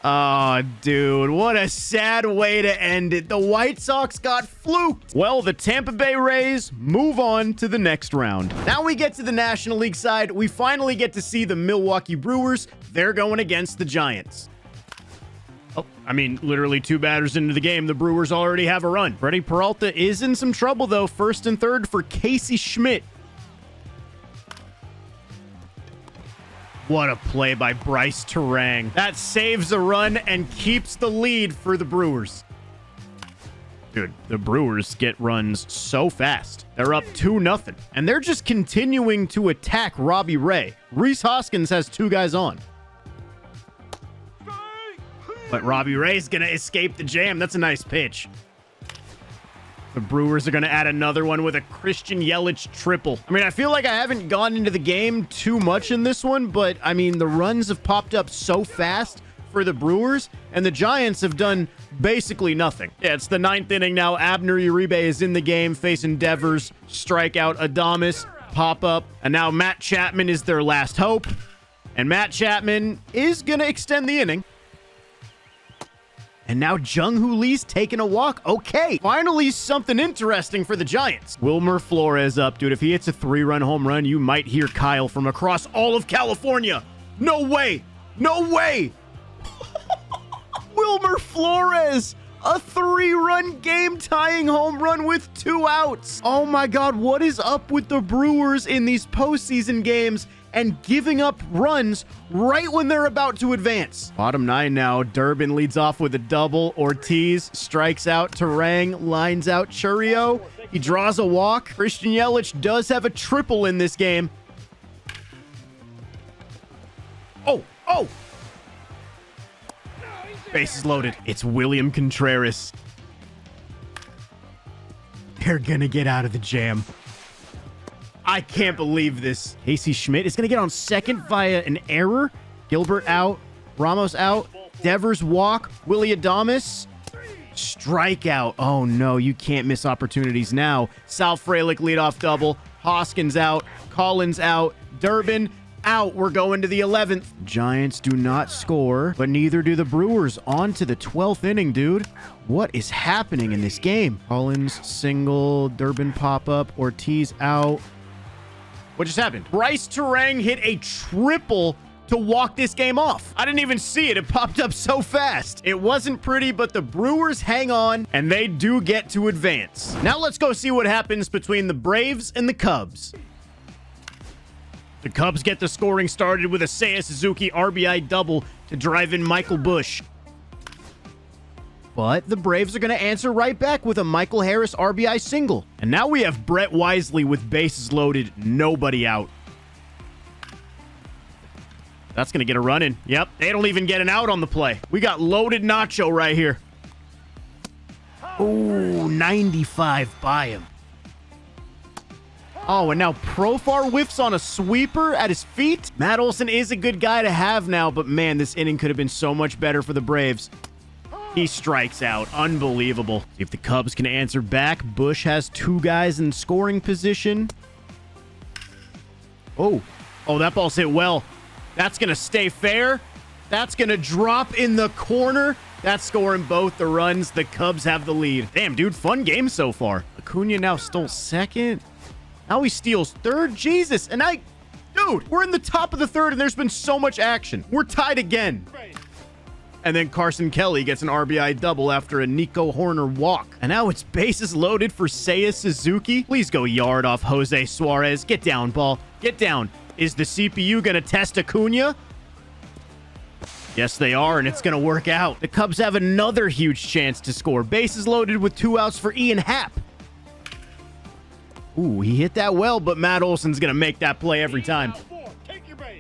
[SPEAKER 1] Oh, dude, what a sad way to end it. The White Sox got fluked. Well, the Tampa Bay Rays move on to the next round. Now we get to the National League side. We finally get to see the Milwaukee Brewers. They're going against the Giants. Oh, I mean, literally 2 batters into the game, the Brewers already have a run. Freddie Peralta is in some trouble, though. First and third for Casey Schmidt. What a play by Bryce Terang. That saves a run and keeps the lead for the Brewers. Dude, the Brewers get runs so fast. They're up 2-0, and they're just continuing to attack Robbie Ray. Rhys Hoskins has 2 guys on. But Robbie Ray's going to escape the jam. That's a nice pitch. The Brewers are going to add another one with a Christian Yelich triple. I mean, I feel like I haven't gone into the game too much in this one, but I mean, the runs have popped up so fast for the Brewers, and the Giants have done basically nothing. Yeah, it's the 9th inning now. Abner Uribe is in the game facing Devers. Strikeout Adames, pop up, and now Matt Chapman is their last hope. And Matt Chapman is going to extend the inning. And now Jung-Hoo Lee's taking a walk. Okay, finally something interesting for the Giants. Wilmer Flores up, dude. If he hits a 3-run home run, you might hear Kyle from across all of California. No way. No way. Wilmer Flores, a 3-run game-tying home run with 2 outs. Oh my God, what is up with the Brewers in these postseason games and giving up runs right when they're about to advance? Bottom 9 now. Durbin leads off with a double. Ortiz strikes out. Terang lines out Churio. He draws a walk. Christian Yelich does have a triple in this game. Oh! Bases loaded. It's William Contreras. They're gonna get out of the jam. I can't believe this. Casey Schmidt is going to get on second via an error. Gilbert out. Ramos out. Devers walk. Willie Adames. Strikeout. Oh, no. You can't miss opportunities now. Sal Frelick leadoff double. Hoskins out. Collins out. Durbin out. We're going to the 11th. Giants do not score, but neither do the Brewers. On to the 12th inning, dude. What is happening in this game? Collins single. Durbin pop up. Ortiz out. What just happened? Bryce Terang hit a triple to walk this game off. I didn't even see it. It popped up so fast. It wasn't pretty, but the Brewers hang on, and they do get to advance. Now let's go see what happens between the Braves and the Cubs. The Cubs get the scoring started with a Seiya Suzuki RBI double to drive in Michael Busch. But the Braves are going to answer right back with a Michael Harris RBI single. And now we have Brett Wisely with bases loaded, nobody out. That's going to get a run in. Yep, they don't even get an out on the play. We got loaded Nacho right here. Ooh, 95 by him. Oh, and now Profar whiffs on a sweeper at his feet. Matt Olson is a good guy to have now, but man, this inning could have been so much better for the Braves. He strikes out. Unbelievable. See if the Cubs can answer back. Busch has 2 guys in scoring position. Oh, that ball's hit well. That's going to stay fair. That's going to drop in the corner. That's scoring both the runs. The Cubs have the lead. Damn, dude, fun game so far. Acuna now stole second. Now he steals third. Jesus. And dude, we're in the top of the third, and there's been so much action. We're tied again. And then Carson Kelly gets an RBI double after a Nico Horner walk. And now it's bases loaded for Seiya Suzuki. Please go yard off Jose Suarez. Get down, ball. Get down. Is the CPU going to test Acuna? Yes, they are, and it's going to work out. The Cubs have another huge chance to score. Bases loaded with 2 outs for Ian Happ. Ooh, he hit that well, but Matt Olson's going to make that play every time.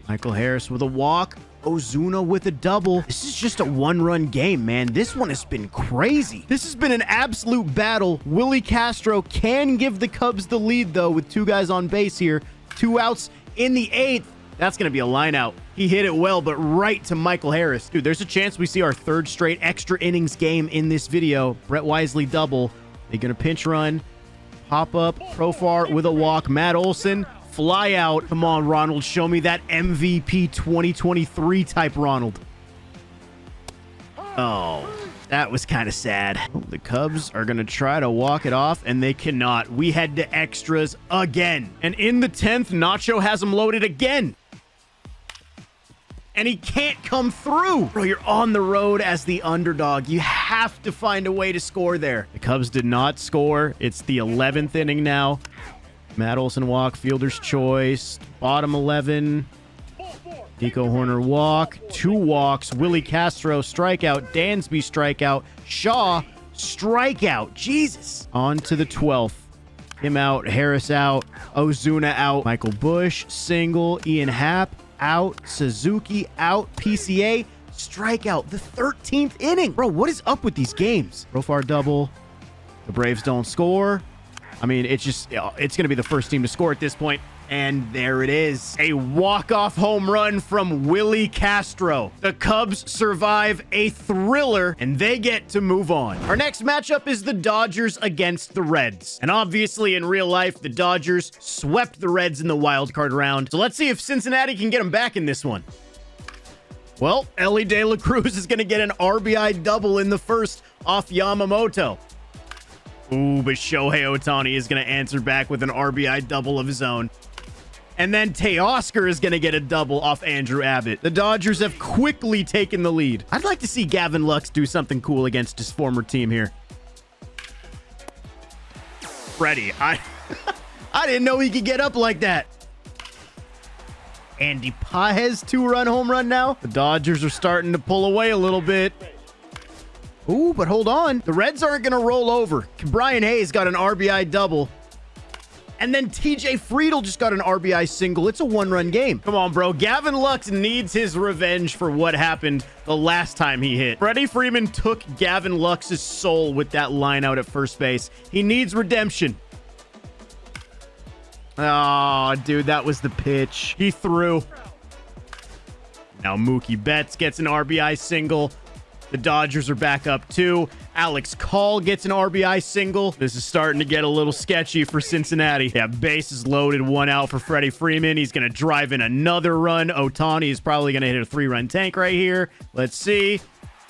[SPEAKER 1] Michael Harris with a walk. Ozuna with a double. This is just a 1-run game, man. This one has been crazy. This has been an absolute battle. Willie Castro can give the Cubs the lead, though, with 2 guys on base here. 2 outs in the 8th. That's going to be a line out. He hit it well, but right to Michael Harris. Dude, there's a chance we see our 3rd straight extra innings game in this video. Brett Wisely double. They're going to pinch run. Pop up. Profar with a walk. Matt Olson. Fly out. Come on, Ronald. Show me that MVP 2023 type Ronald. Oh, that was kind of sad. The Cubs are going to try to walk it off, and they cannot. We head to extras again. And in the 10th, Nacho has him loaded again. And he can't come through. Bro, you're on the road as the underdog. You have to find a way to score there. The Cubs did not score. It's the 11th inning now. Matt Olson walk, fielder's choice, bottom 11. Nico Horner walk, 2 walks, Willie Castro strikeout, Dansby strikeout, Shaw strikeout. Jesus. On to the 12th. Him out, Harris out, Ozuna out, Michael Bush single, Ian Happ out, Suzuki out, PCA strikeout. The 13th inning. Bro, what is up with these games? Profar double. The Braves don't score. I mean, it's going to be the first team to score at this point. And there it is. A walk-off home run from Willie Castro. The Cubs survive a thriller, and they get to move on. Our next matchup is the Dodgers against the Reds. And obviously, in real life, the Dodgers swept the Reds in the wild card round. So let's see if Cincinnati can get them back in this one. Well, Ellie De La Cruz is going to get an RBI double in the first off Yamamoto. Ooh, but Shohei Ohtani is going to answer back with an RBI double of his own. And then Teoscar is going to get a double off Andrew Abbott. The Dodgers have quickly taken the lead. I'd like to see Gavin Lux do something cool against his former team here. Freddie, I didn't know he could get up like that. Andy Paez 2-run home run now. The Dodgers are starting to pull away a little bit. Ooh, but hold on. The Reds aren't going to roll over. Brian Hayes got an RBI double. And then TJ Friedl just got an RBI single. It's a 1-run game. Come on, bro. Gavin Lux needs his revenge for what happened the last time he hit. Freddie Freeman took Gavin Lux's soul with that line out at first base. He needs redemption. Oh, dude, that was the pitch. He threw. Now Mookie Betts gets an RBI single. The Dodgers are back up 2. Alex Call gets an RBI single. This is starting to get a little sketchy for Cincinnati. Yeah, bases loaded, 1 out for Freddie Freeman. He's going to drive in another run. Ohtani is probably going to hit a 3-run tank right here. Let's see.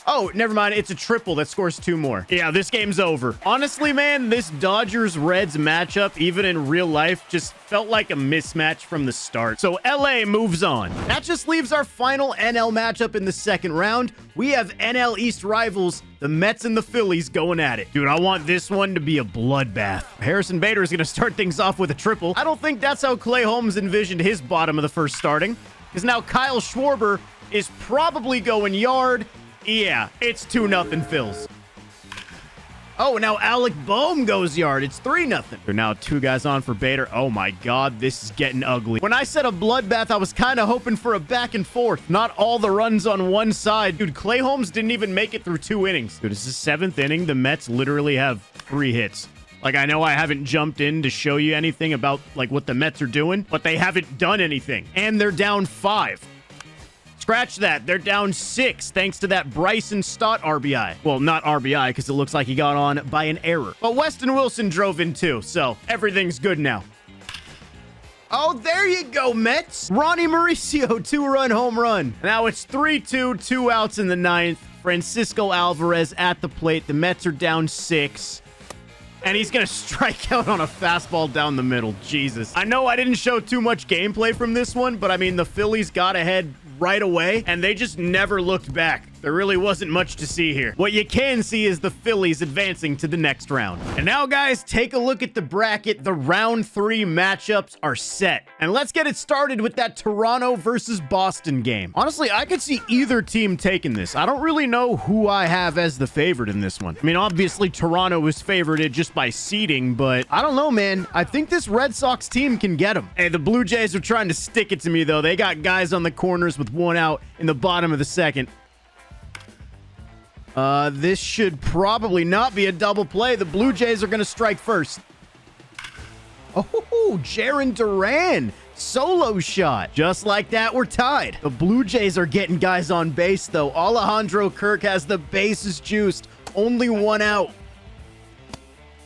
[SPEAKER 1] Oh, never mind. It's a triple that scores 2 more. Yeah, this game's over. Honestly, man, this Dodgers-Reds matchup, even in real life, just felt like a mismatch from the start. So LA moves on. That just leaves our final NL matchup in the second round. We have NL East rivals, the Mets and the Phillies, going at it. Dude, I want this one to be a bloodbath. Harrison Bader is going to start things off with a triple. I don't think that's how Clay Holmes envisioned his bottom of the first starting, because now Kyle Schwarber is probably going yard. Yeah, it's 2-0 Phils. Oh, now Alec Boehm goes yard. It's 3-0. There are now 2 guys on for Bader. Oh my God, this is getting ugly. When I said a bloodbath, I was kind of hoping for a back and forth. Not all the runs on one side. Dude, Clay Holmes didn't even make it through 2 innings. Dude, this is 7th inning. The Mets literally have 3 hits. Like, I know I haven't jumped in to show you anything about, like, what the Mets are doing, but they haven't done anything. And they're down 5. Scratch that. They're down 6 thanks to that Bryson Stott RBI. Well, not RBI because it looks like he got on by an error. But Weston Wilson drove in too, so everything's good now. Oh, there you go, Mets. Ronnie Mauricio, 2-run home run. Now it's 3-2, 2 outs in the 9th. Francisco Alvarez at the plate. The Mets are down 6. And he's going to strike out on a fastball down the middle. Jesus. I know I didn't show too much gameplay from this one, but I mean, the Phillies got ahead right away, and they just never looked back. There really wasn't much to see here. What you can see is the Phillies advancing to the next round. And now, guys, take a look at the bracket. The round 3 matchups are set. And let's get it started with that Toronto versus Boston game. Honestly, I could see either team taking this. I don't really know who I have as the favorite in this one. I mean, obviously, Toronto is favorited just by seeding, but I don't know, man. I think this Red Sox team can get them. Hey, the Blue Jays are trying to stick it to me, though. They got guys on the corners with 1 out in the bottom of the 2nd. This should probably not be a double play. The Blue Jays are going to strike first. Oh, Jarren Duran. Solo shot. Just like that, we're tied. The Blue Jays are getting guys on base, though. Alejandro Kirk has the bases juiced. Only 1 out.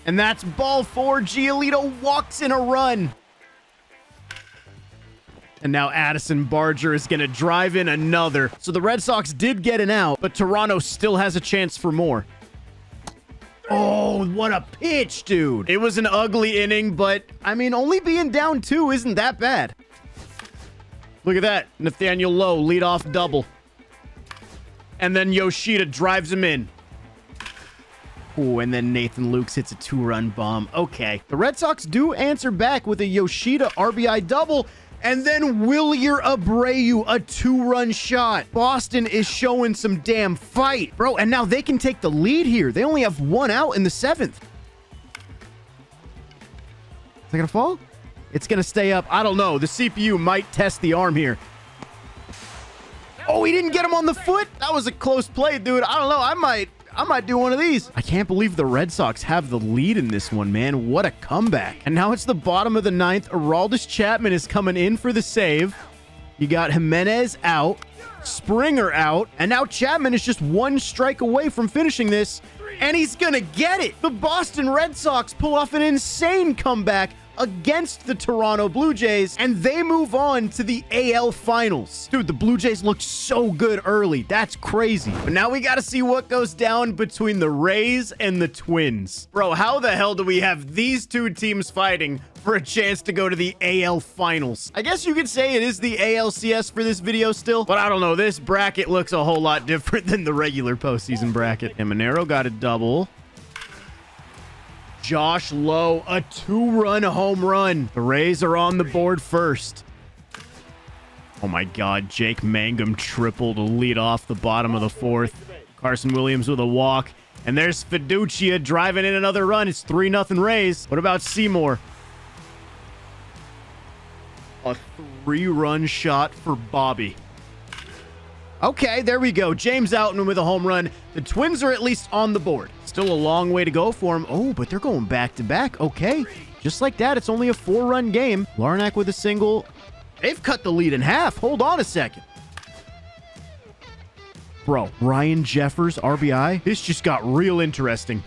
[SPEAKER 1] And that's ball 4. Giolito walks in a run. And now Addison Barger is going to drive in another. So the Red Sox did get an out, but Toronto still has a chance for more. Oh, what a pitch, dude. It was an ugly inning, but, I mean, only being down 2 isn't that bad. Look at that. Nathaniel Lowe, leadoff double. And then Yoshida drives him in. Oh, and then Nathan Lukes hits a 2-run bomb. Okay. The Red Sox do answer back with a Yoshida RBI double. And then Wilyer Abreu, a 2-run shot. Boston is showing some damn fight. Bro, and now they can take the lead here. They only have 1 out in the 7th. Is it going to fall? It's going to stay up. I don't know. The CPU might test the arm here. Oh, he didn't get him on the foot? That was a close play, dude. I don't know. I might do one of these. I can't believe the Red Sox have the lead in this one, man. What a comeback. And now it's the bottom of the 9th. Aroldis Chapman is coming in for the save. You got Jimenez out, Springer out, and now Chapman is just 1 strike away from finishing this, and he's gonna get it. The Boston Red Sox pull off an insane comeback against the Toronto Blue Jays, and they move on to the AL Finals. Dude, the Blue Jays looked so good early. That's crazy. But now we got to see what goes down between the Rays and the Twins. Bro, how the hell do we have these 2 teams fighting for a chance to go to the AL Finals? I guess you could say it is the ALCS for this video still, but I don't know. This bracket looks a whole lot different than the regular postseason bracket. And Monero got a double. Josh Lowe, a 2-run home run. The Rays are on the board first. Oh my God, Jake Mangum triple to lead off the bottom of the 4th. Carson Williams with a walk. And there's Fiducia driving in another run. It's 3-0 Rays. What about Seymour? A 3-run shot for Bobby. Okay, there we go. James Outman with a home run. The Twins are at least on the board. Still a long way to go for them. Oh, but they're going back-to-back. Okay, just like that, it's only a 4-run game. Larnack with a single. They've cut the lead in half. Hold on a second. Bro, Ryan Jeffers, RBI. This just got real interesting.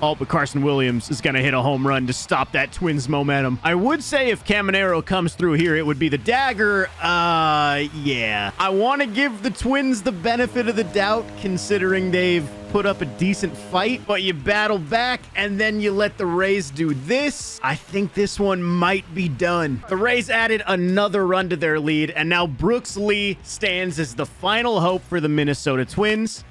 [SPEAKER 1] Oh, but Carson Williams is going to hit a home run to stop that Twins momentum. I would say if Caminero comes through here, it would be the dagger. Yeah. I want to give the Twins the benefit of the doubt, considering they've put up a decent fight, but you battle back and then you let the Rays do this. I think this one might be done. The Rays added another run to their lead, and now Brooks Lee stands as the final hope for the Minnesota Twins.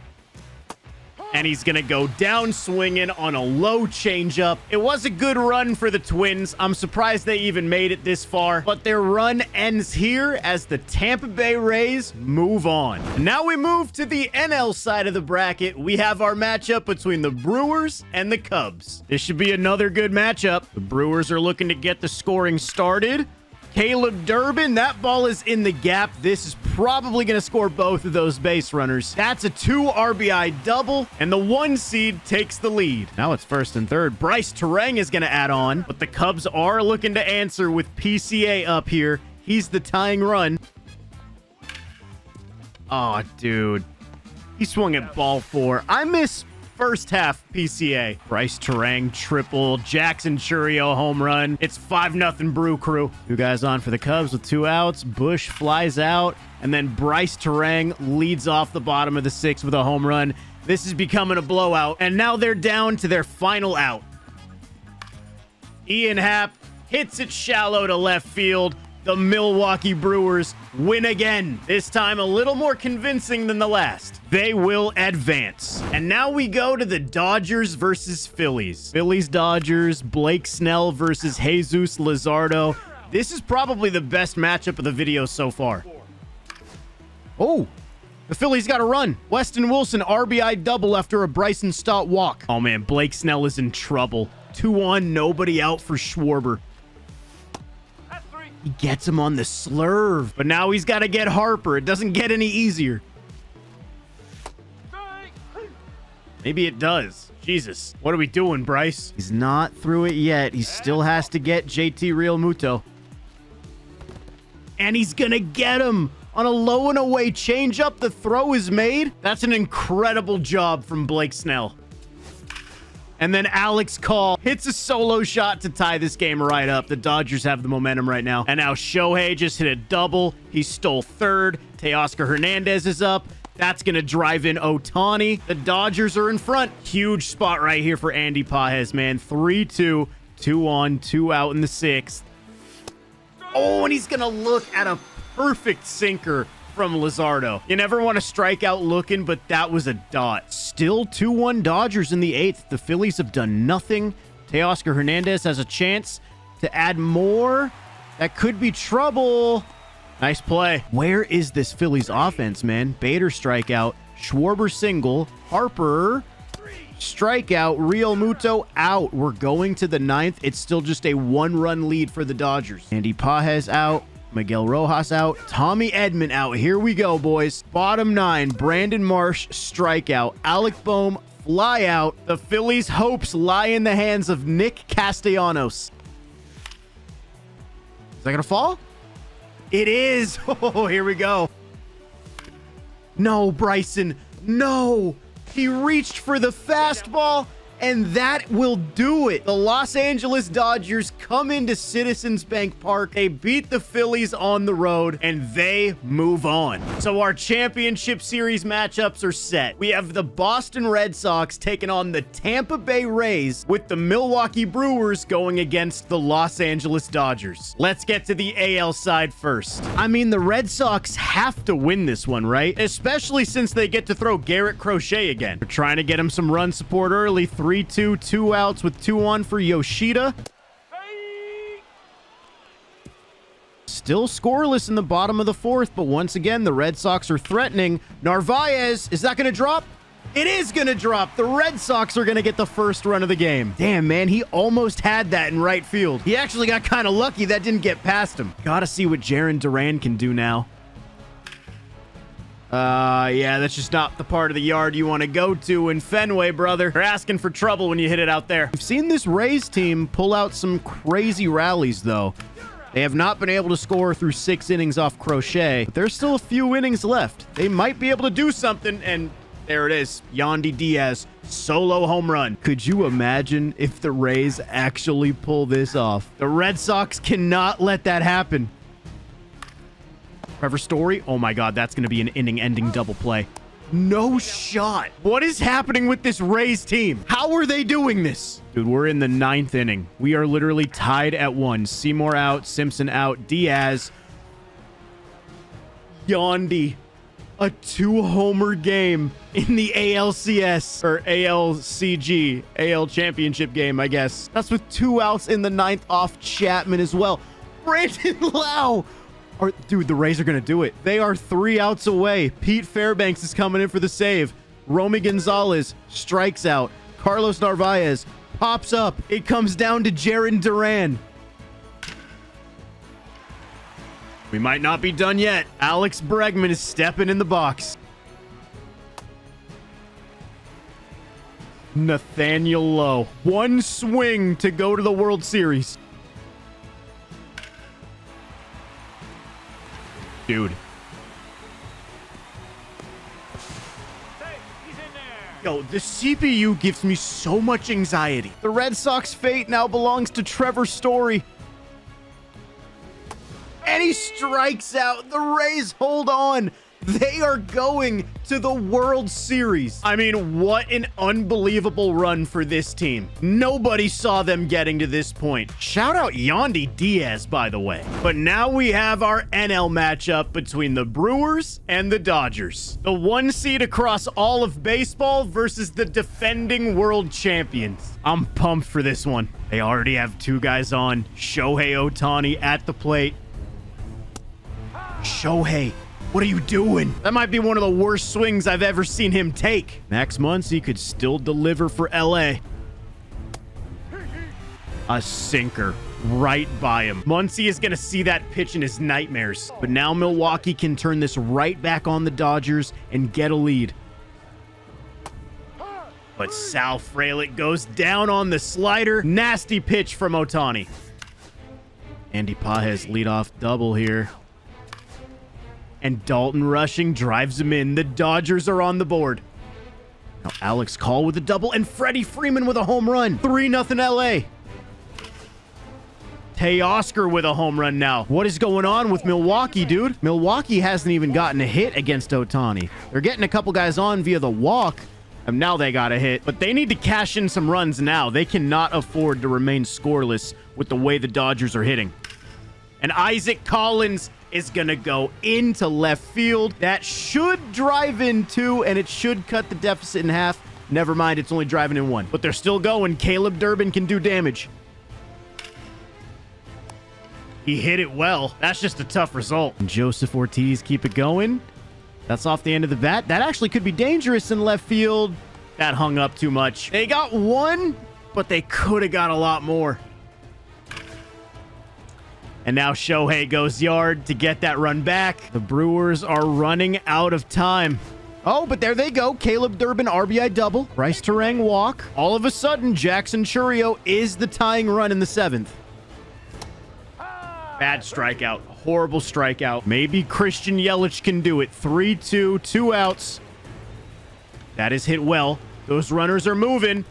[SPEAKER 1] And he's going to go down swinging on a low changeup. It was a good run for the Twins. I'm surprised they even made it this far. But their run ends here as the Tampa Bay Rays move on. And now we move to the NL side of the bracket. We have our matchup between the Brewers and the Cubs. This should be another good matchup. The Brewers are looking to get the scoring started. Caleb Durbin, that ball is in the gap. This is probably going to score both of those base runners. That's a 2 RBI double, and the 1 seed takes the lead. Now it's 1st and 3rd. Bryce Terang is going to add on, but the Cubs are looking to answer with PCA up here. He's the tying run. Oh, dude. He swung at ball 4. I miss first half PCA. Bryce Terang triple. Jackson Churio home run. It's 5-0 Brew Crew. 2 guys on for the Cubs with 2 outs. Bush flies out, and then Bryce Terang leads off the bottom of the 6th with a home run. This is becoming a blowout, and now they're down to their final out. Ian Happ hits it shallow to left field. The Milwaukee Brewers win again. This time a little more convincing than the last. They will advance. And now we go to the Dodgers versus Phillies. Phillies-Dodgers, Blake Snell versus Jesus Luzardo. This is probably the best matchup of the video so far. Oh, the Phillies got a run. Weston Wilson, RBI double after a Bryson Stott walk. Oh man, Blake Snell is in trouble. 2-1, nobody out for Schwarber. He gets him on the slurve, but now he's got to get Harper. It doesn't get any easier. Maybe it does. Jesus. What are we doing, Bryce? He's not through it yet. He still has to get JT Realmuto. And he's going to get him on a low and away changeup. The throw is made. That's an incredible job from Blake Snell. And then Alex Call hits a solo shot to tie this game right up. The Dodgers have the momentum right now. And now Shohei just hit a double. He stole third. Teoscar Hernandez is up. That's going to drive in Ohtani. The Dodgers are in front. Huge spot right here for Andy Pages, man. 3-2. 2 on, 2 out in the 6th. Oh, and he's going to look at a perfect sinker from Luzardo. You never want to strike out looking, but that was a dot. Still 2-1 Dodgers in the 8th. The Phillies have done nothing. Teoscar Hernandez has a chance to add more. That could be trouble. Nice play. Where is this Phillies offense, man? Bader strikeout. Schwarber single. Harper strikeout. Real Muto out. We're going to the 9th. It's still just a 1-run lead for the Dodgers. Andy Pages out. Miguel Rojas out. Tommy Edman out. Here we go, boys. Bottom 9. Brandon Marsh strikeout. Alec Boehm fly out. The Phillies' hopes lie in the hands of Nick Castellanos. Is that going to fall? It is. Oh, here we go. No, Bryson. No. He reached for the fastball, and that will do it. The Los Angeles Dodgers come into Citizens Bank Park. They beat the Phillies on the road, and they move on. So our championship series matchups are set. We have the Boston Red Sox taking on the Tampa Bay Rays, with the Milwaukee Brewers going against the Los Angeles Dodgers. Let's get to the AL side first. I mean, the Red Sox have to win this one, right? Especially since they get to throw Garrett Crochet again. We're trying to get him some run support early. 3-2, 2 outs with 2 on for Yoshida. Still scoreless in the bottom of the 4th, but once again, the Red Sox are threatening. Narvaez, is that going to drop? It is going to drop. The Red Sox are going to get the first run of the game. Damn, man, he almost had that in right field. He actually got kind of lucky that didn't get past him. Gotta see what Jarren Duran can do now. Yeah, that's just not the part of the yard you want to go to in Fenway, brother. You're asking for trouble when you hit it out there. We've seen this Rays team pull out some crazy rallies, though. They have not been able to score through 6 innings off Crochet, but there's still a few innings left. They might be able to do something, and there it is. Yandy Diaz, solo home run. Could you imagine if the Rays actually pull this off? The Red Sox cannot let that happen. Trevor Story. Oh my God, that's going to be an inning-ending double play. No shot. What is happening with this Rays team? How are they doing this? Dude, we're in the 9th inning. We are literally tied at 1. Seymour out, Simpson out, Diaz. Yandy. A 2-homer game in the ALCS or ALCG, AL championship game, I guess. That's with 2 outs in the 9th off Chapman as well. Brandon Lau. Dude, the Rays are going to do it. They are 3 outs away. Pete Fairbanks is coming in for the save. Romy Gonzalez strikes out. Carlos Narvaez pops up. It comes down to Jarren Duran. We might not be done yet. Alex Bregman is stepping in the box. Nathaniel Lowe. 1 swing to go to the World Series. Dude. Yo, the CPU gives me so much anxiety. The Red Sox fate now belongs to Trevor Story. And he strikes out. The Rays hold on. They are going to the World Series. I mean, what an unbelievable run for this team. Nobody saw them getting to this point. Shout out Yandy Diaz, by the way. But now we have our NL matchup between the Brewers and the Dodgers. The 1 seed across all of baseball versus the defending world champions. I'm pumped for this one. They already have 2 guys on. Shohei Ohtani at the plate. Shohei. What are you doing? That might be one of the worst swings I've ever seen him take. Max Muncy could still deliver for LA. A sinker right by him. Muncy is going to see that pitch in his nightmares. But now Milwaukee can turn this right back on the Dodgers and get a lead. But Sal Frelick goes down on the slider. Nasty pitch from Ohtani. Andy Pages leadoff double here. And Dalton Rushing drives him in. The Dodgers are on the board. Now Alex Call with a double and Freddie Freeman with a home run. 3-0 LA. Teoscar with a home run now. What is going on with Milwaukee, dude? Milwaukee hasn't even gotten a hit against Ohtani. They're getting a couple guys on via the walk, and now they got a hit. But they need to cash in some runs now. They cannot afford to remain scoreless with the way the Dodgers are hitting. And Isaac Collins is going to go into left field. That should drive in 2, and it should cut the deficit in half. Never mind, it's only driving in 1. But they're still going. Caleb Durbin can do damage. He hit it well. That's just a tough result. And Joseph Ortiz keep it going. That's off the end of the bat. That actually could be dangerous in left field. That hung up too much. They got 1, but they could have got a lot more. And now Shohei goes yard to get that run back. The Brewers are running out of time. Oh, but there they go. Caleb Durbin, RBI double. Bryce Terang walk. All of a sudden, Jackson Chourio is the tying run in the 7th. Bad strikeout. Horrible strikeout. Maybe Christian Yelich can do it. 3-2, 2 outs. That is hit well. Those runners are moving,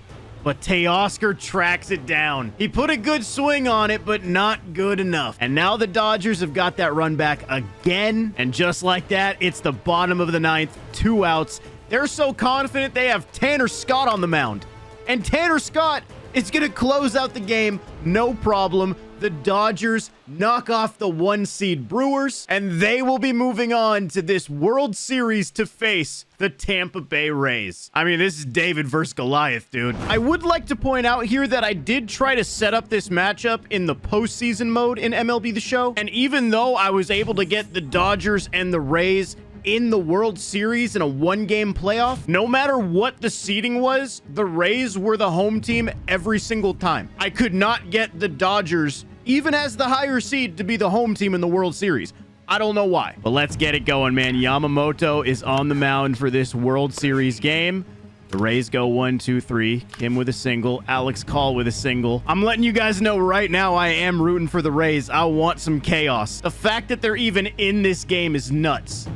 [SPEAKER 1] but Teoscar tracks it down. He put a good swing on it, but not good enough. And now the Dodgers have got that run back again. And just like that, it's the bottom of the 9th. 2 outs. They're so confident they have Tanner Scott on the mound. And Tanner Scott is going to close out the game. No problem. The Dodgers knock off the 1-seed Brewers, and they will be moving on to this World Series to face the Tampa Bay Rays. I mean, this is David versus Goliath, dude. I would like to point out here that I did try to set up this matchup in the postseason mode in MLB The Show, and even though I was able to get the Dodgers and the Rays in the World Series in a 1-game playoff, no matter what the seeding was, the Rays were the home team every single time. I could not get the Dodgers, even as the higher seed, to be the home team in the World Series. I don't know why. But let's get it going, man. Yamamoto is on the mound for this World Series game. The Rays go 1-2-3. Him with a single. Alex Call with a single. I'm letting you guys know right now I am rooting for the Rays. I want some chaos. The fact that they're even in this game is nuts.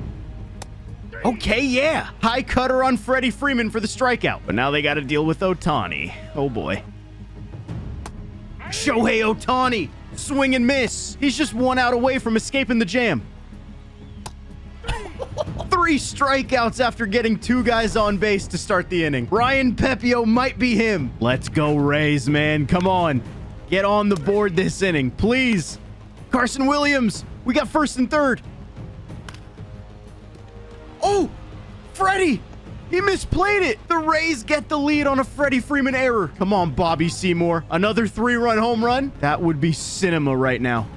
[SPEAKER 1] Okay, yeah. High cutter on Freddie Freeman for the strikeout. But now they got to deal with Ohtani. Oh, boy. Shohei Ohtani. Swing and miss. He's just 1 out away from escaping the jam. 3 strikeouts after getting 2 guys on base to start the inning. Ryan Pepiot might be him. Let's go Rays, man. Come on. Get on the board this inning, please. Carson Williams. We got 1st and 3rd. Oh, Freddie. He misplayed it. The Rays get the lead on a Freddie Freeman error. Come on, Bobby Seymour. Another 3-run home run? That would be cinema right now.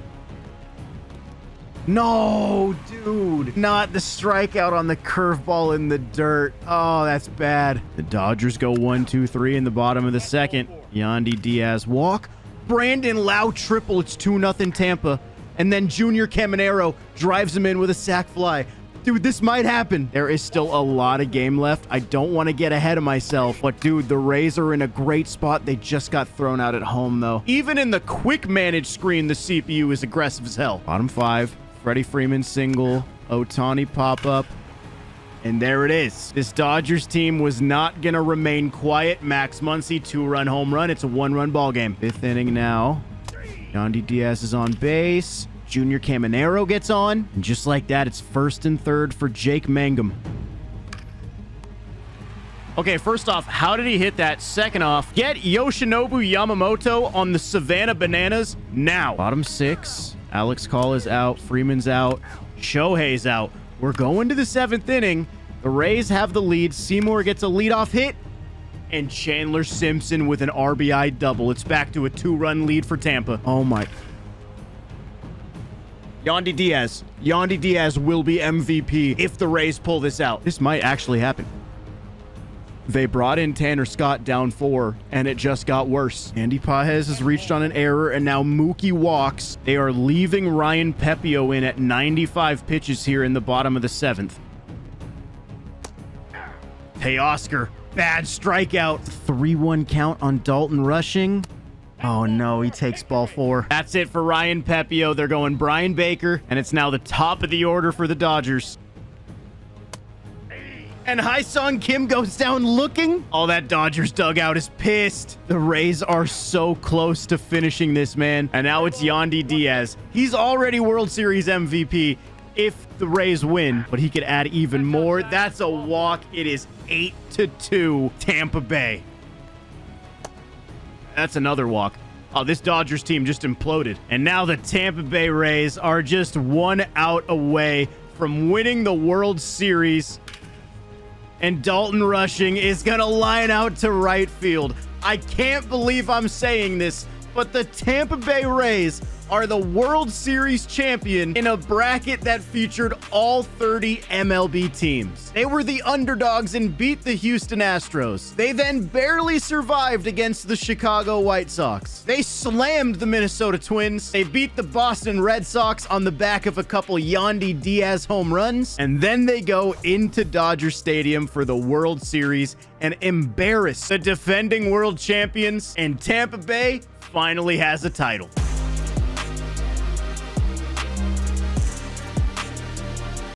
[SPEAKER 1] No, dude. Not the strikeout on the curveball in the dirt. Oh, that's bad. The Dodgers go 1-2-3 in the bottom of the 2nd. Yandy Diaz walk. Brandon Lau triple. It's 2-0 Tampa. And then Junior Caminero drives him in with a sac fly. Dude, this might happen. There is still a lot of game left. I don't want to get ahead of myself. But, dude, the Rays are in a great spot. They just got thrown out at home, though. Even in the quick manage screen, the CPU is aggressive as hell. Bottom 5. Freddie Freeman single. Ohtani pop-up. And there it is. This Dodgers team was not going to remain quiet. Max Muncy, 2-run home run. It's a 1-run ball game. 5th inning now. Yandy Diaz is on base. Junior Caminero gets on. And just like that, it's 1st and 3rd for Jake Mangum. Okay, first off, how did he hit that? Second off, get Yoshinobu Yamamoto on the Savannah Bananas now. Bottom 6. Alex Call is out. Freeman's out. Shohei's out. We're going to the 7th inning. The Rays have the lead. Seymour gets a leadoff hit. And Chandler Simpson with an RBI double. It's back to a 2-run lead for Tampa. Oh, my... Yandy Diaz. Yandy Diaz will be MVP if the Rays pull this out. This might actually happen. They brought in Tanner Scott down 4, and it just got worse. Andy Pajes has reached on an error, and now Mookie walks. They are leaving Ryan Pepiot in at 95 pitches here in the bottom of the 7th. Teoscar. Bad strikeout. 3-1 count on Dalton Rushing. Oh, no, he takes ball 4. That's it for Ryan Pepiot. They're going Brian Baker, and it's now the top of the order for the Dodgers. And Haesung Kim goes down looking. Oh, that Dodgers dugout is pissed. The Rays are so close to finishing this, man. And now it's Yandy Diaz. He's already World Series MVP if the Rays win, but he could add even more. That's a walk. It is 8-2 Tampa Bay. That's another walk. Oh, this Dodgers team just imploded. And now the Tampa Bay Rays are just 1 out away from winning the World Series. And Dalton Rushing is going to line out to right field. I can't believe I'm saying this, but the Tampa Bay Rays are the World Series champion in a bracket that featured all 30 MLB teams. They were the underdogs and beat the Houston Astros. They then barely survived against the Chicago White Sox. They slammed the Minnesota Twins. They beat the Boston Red Sox on the back of a couple Yandy Diaz home runs. And then they go into Dodger Stadium for the World Series and embarrass the defending world champions. And Tampa Bay finally has a title.